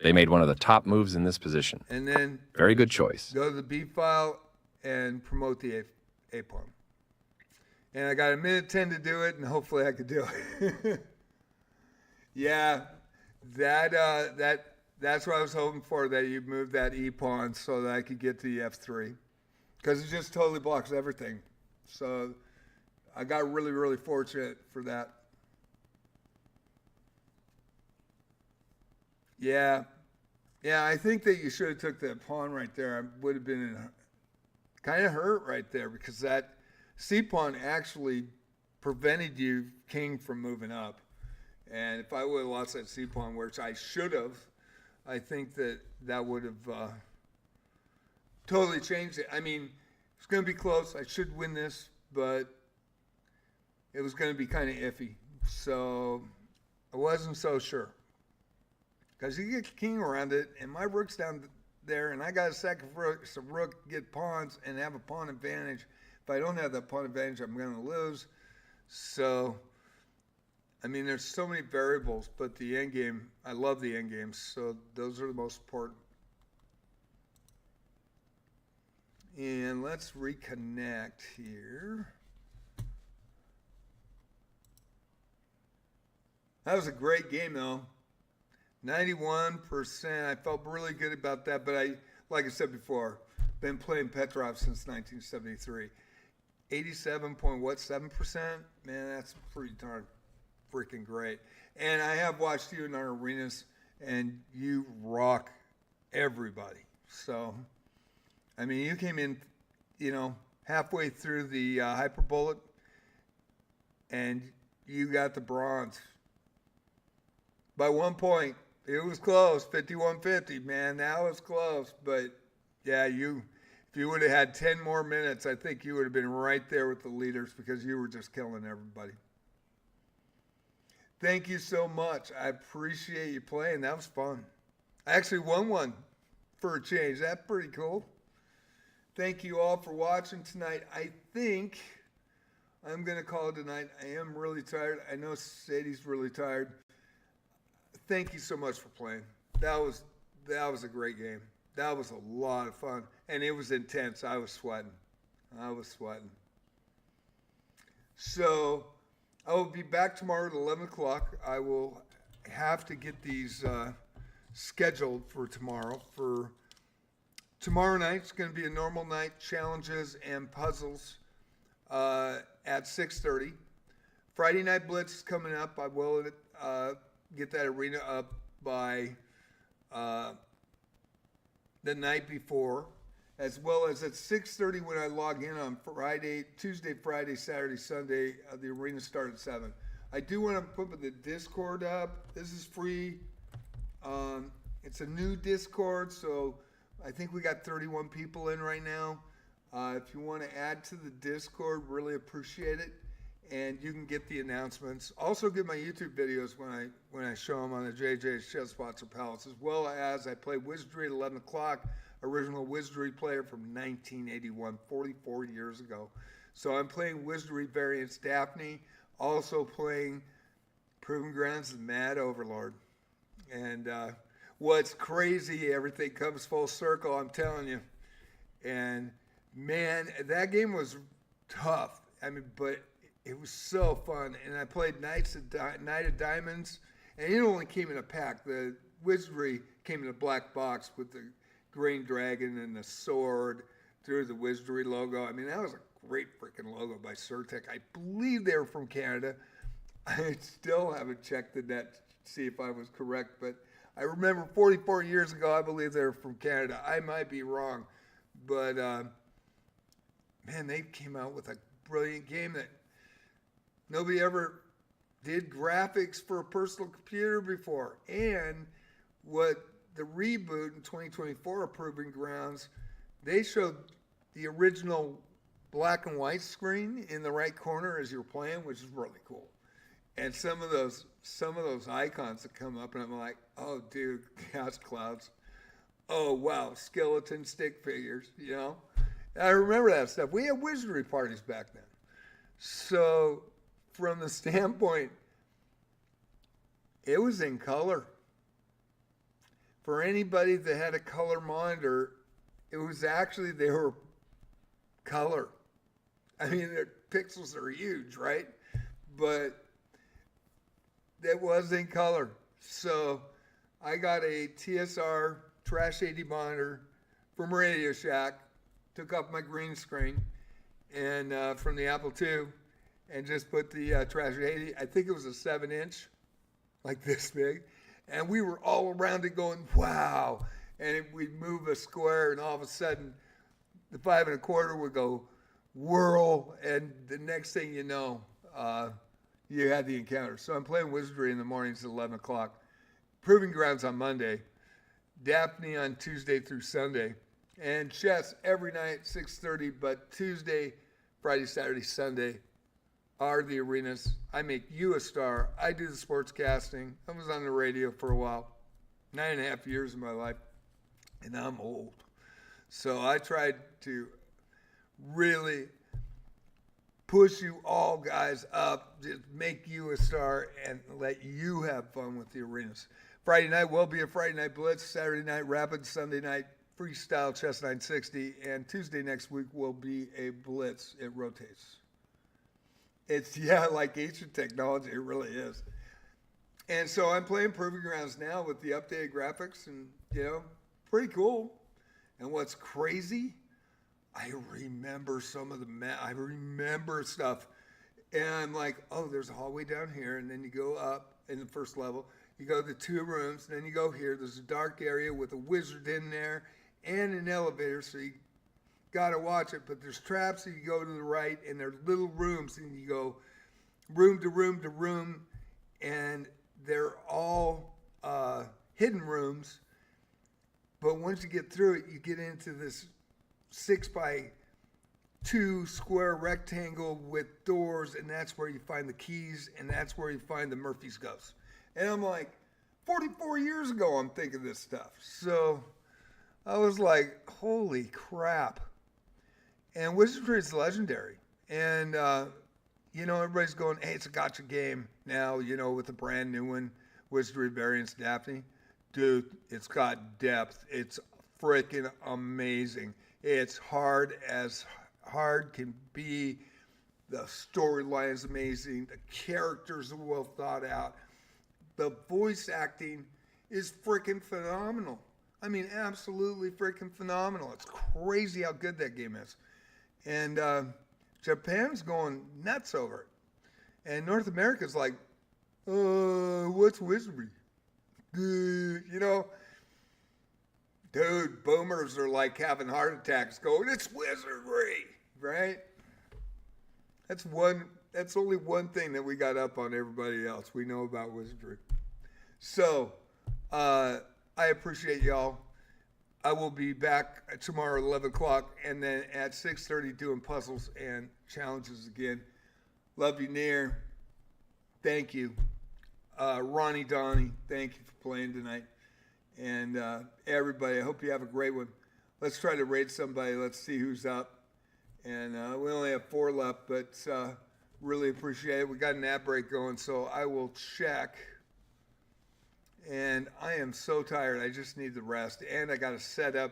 They made one of the top moves in this position. And then Very good choice. go to the B file and promote the A pawn. And I got a minute 10 to do it, and hopefully I could do it. Yeah, that's what I was hoping for, that you move that E pawn so that I could get to the F3. Because it just totally blocks everything. So I got really, really fortunate for that. Yeah, I think that you should have took that pawn right there. I would have been kind of hurt right there, because that C pawn actually prevented you king from moving up. And if I would have lost that C pawn, which I should have, I think that would have totally changed it. I mean, it's going to be close. I should win this, but it was going to be kind of iffy. So I wasn't so sure. Because you get king around it, and my rook's down there, and I got a second rook, so rook get pawns and have a pawn advantage. If I don't have that pawn advantage, I'm going to lose. So, I mean, there's so many variables, but the endgame, I love the endgames, so those are the most important. And let's reconnect here. That was a great game, though. 91%. I felt really good about that, but like I said before, been playing Petrov since 1973. 87.7%? Man, that's pretty darn freaking great. And I have watched you in our arenas, and you rock everybody. So, I mean, you came in, halfway through the hyperbolic, and you got the bronze. By 1 point. It was close, 51-50, man. That was close. But, yeah, if you would have had 10 more minutes, I think you would have been right there with the leaders, because you were just killing everybody. Thank you so much. I appreciate you playing. That was fun. I actually won one for a change. That's pretty cool. Thank you all for watching tonight. I think I'm going to call it tonight. I am really tired. I know Sadie's really tired. Thank you so much for playing. That was a great game. That was a lot of fun. And it was intense. I was sweating. So I will be back tomorrow at 11 o'clock. I will have to get these scheduled for tomorrow. For tomorrow night, it's going to be a normal night, challenges and puzzles at 6:30. Friday Night Blitz is coming up. I will get that arena up by the night before, as well as at 6:30 when I log in on Tuesday, Friday, Saturday, Sunday. The arena starts at 7. I do want to put the Discord up. This is free. It's a new Discord, so I think we got 31 people in right now. If you want to add to the Discord, really appreciate it. And you can get the announcements. Also get my YouTube videos when I show them on the JJ's Chess Spots or Palace, as well as I play Wizardry at 11 o'clock, original Wizardry player from 1981, 44 years ago. So I'm playing Wizardry variants Daphne, also playing Proving Grounds and Mad Overlord. And what's crazy, everything comes full circle, I'm telling you. And man, that game was tough. I mean, but it was so fun, and I played Knight of Diamonds, and it only came in a pack. The Wizardry came in a black box with the green dragon and the sword through the Wizardry logo. I mean, that was a great freaking logo by Surtec. I believe they were from Canada. I still haven't checked the net to see if I was correct, but I remember 44 years ago, I believe they were from Canada. I might be wrong, but man, they came out with a brilliant game that nobody ever did graphics for a personal computer before. And what the reboot in 2024 of Proving Grounds, they showed the original black and white screen in the right corner as you're playing, which is really cool. And some of those icons that come up, and I'm like, oh, dude, gas clouds. Oh, wow, skeleton stick figures, you know? I remember that stuff. We had wizardry parties back then. So from the standpoint, it was in color. For anybody that had a color monitor, it was actually, they were color. I mean, their pixels are huge, right? But that was in color. So I got a TSR Trash 80 monitor from Radio Shack, took off my green screen and from the Apple II and just put the Trash 80, I think it was a 7-inch, like this big. And we were all around it going, wow. And we'd move a square and all of a sudden the 5 1/4 would go whirl. And the next thing you know, you had the encounter. So I'm playing Wizardry in the mornings at 11 o'clock. Proving Grounds on Monday. Daphne on Tuesday through Sunday. And chess every night, 6:30. But Tuesday, Friday, Saturday, Sunday are the arenas. I make you a star. I do the sports casting. I was on the radio for a while. 9.5 years of my life. And I'm old. So I tried to really push you all guys up, just make you a star, and let you have fun with the arenas. Friday night will be a Friday night blitz, Saturday night rapid, Sunday night freestyle chess 960, and Tuesday next week will be a blitz. It rotates. It's, yeah, like ancient technology, it really is. And so I'm playing Proving Grounds now with the updated graphics, and, you know, pretty cool. And what's crazy, I remember some of I remember stuff. And I'm like, oh, there's a hallway down here. And then you go up in the first level. You go to 2 rooms. And then you go here. There's a dark area with a wizard in there and an elevator. So you got to watch it. But there's traps. So you go to the right. And there's little rooms. And you go room to room to room. And they're all hidden rooms. But once you get through it, you get into this 6x2 square rectangle with doors, and that's where you find the keys, and that's where you find the Murphy's ghost. And I'm like, 44 years ago, I'm thinking this stuff. So I was like, holy crap. And Wizardry is legendary. And, you know, everybody's going, hey, it's a gotcha game now, you know, with the brand new one, Wizardry Variants Daphne. Dude, it's got depth. It's freaking amazing. It's hard as hard can be. The storyline is amazing. The characters are well thought out. The voice acting is freaking phenomenal. I mean, absolutely freaking phenomenal. It's crazy how good that game is. And Japan's going nuts over it. And North America's like, what's Wizardry? You know, dude, boomers are like having heart attacks going, it's Wizardry, right? That's only one thing that we got up on everybody else. We know about Wizardry. So, I appreciate y'all. I will be back tomorrow at 11 o'clock and then at 6:30 doing puzzles and challenges again. Love you, Near. Thank you. Ronnie Donnie, thank you for playing tonight. And everybody, I hope you have a great one. Let's try to rate somebody. Let's see who's up. And we only have 4 left, but really appreciate it. We got an ad break going, so I will check. And I am so tired. I just need the rest. And I got to set up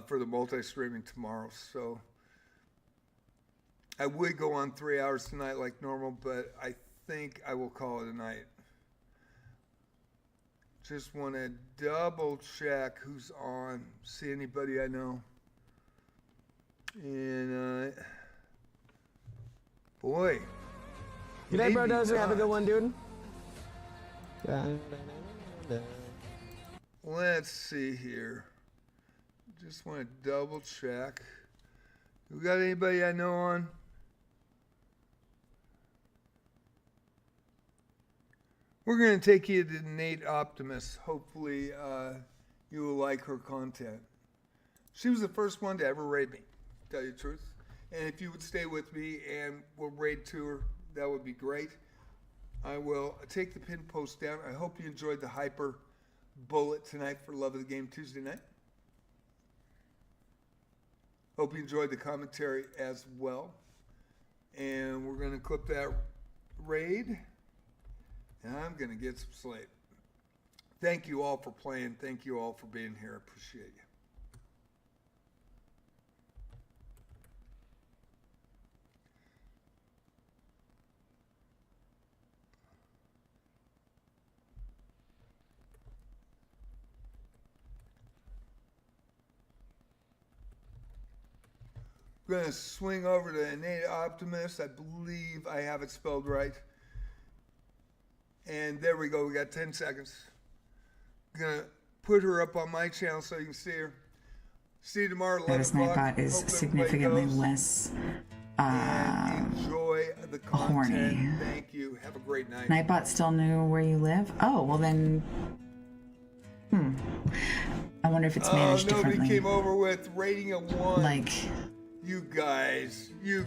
for the multi-streaming tomorrow. So I would go on 3 hours tonight like normal, but I think I will call it a night. Just want to double check who's on. See anybody I know. And Boy. Good day, bro. maybe Dozer. Have a good not. one, dude. Let's see here. Just want to double check. We got anybody I know on? We're going to take you to Nate Optimus. Hopefully you will like her content. She was the first one to ever raid me, to tell you the truth. And if you would stay with me and we'll raid to her, that would be great. I will take the pin post down. I hope you enjoyed the hyper bullet tonight for Love of the Game Tuesday night. Hope you enjoyed the commentary as well. And we're going to clip that raid. And I'm going to get some sleep. Thank you all for playing. Thank you all for being here. I appreciate you. I'm going to swing over to Innate Optimist. I believe I have it spelled right. And there we go. We got 10 seconds. I'm going to put her up on my channel so you can see her. See you tomorrow at 11 This o'clock. Nightbot is Hope significantly everybody goes less and enjoy the content. horny. Thank you. Have a great night. Nightbot still knew where you live? Oh, well then... I wonder if it's managed nobody differently. came over with rating a 1. Like, You guys. if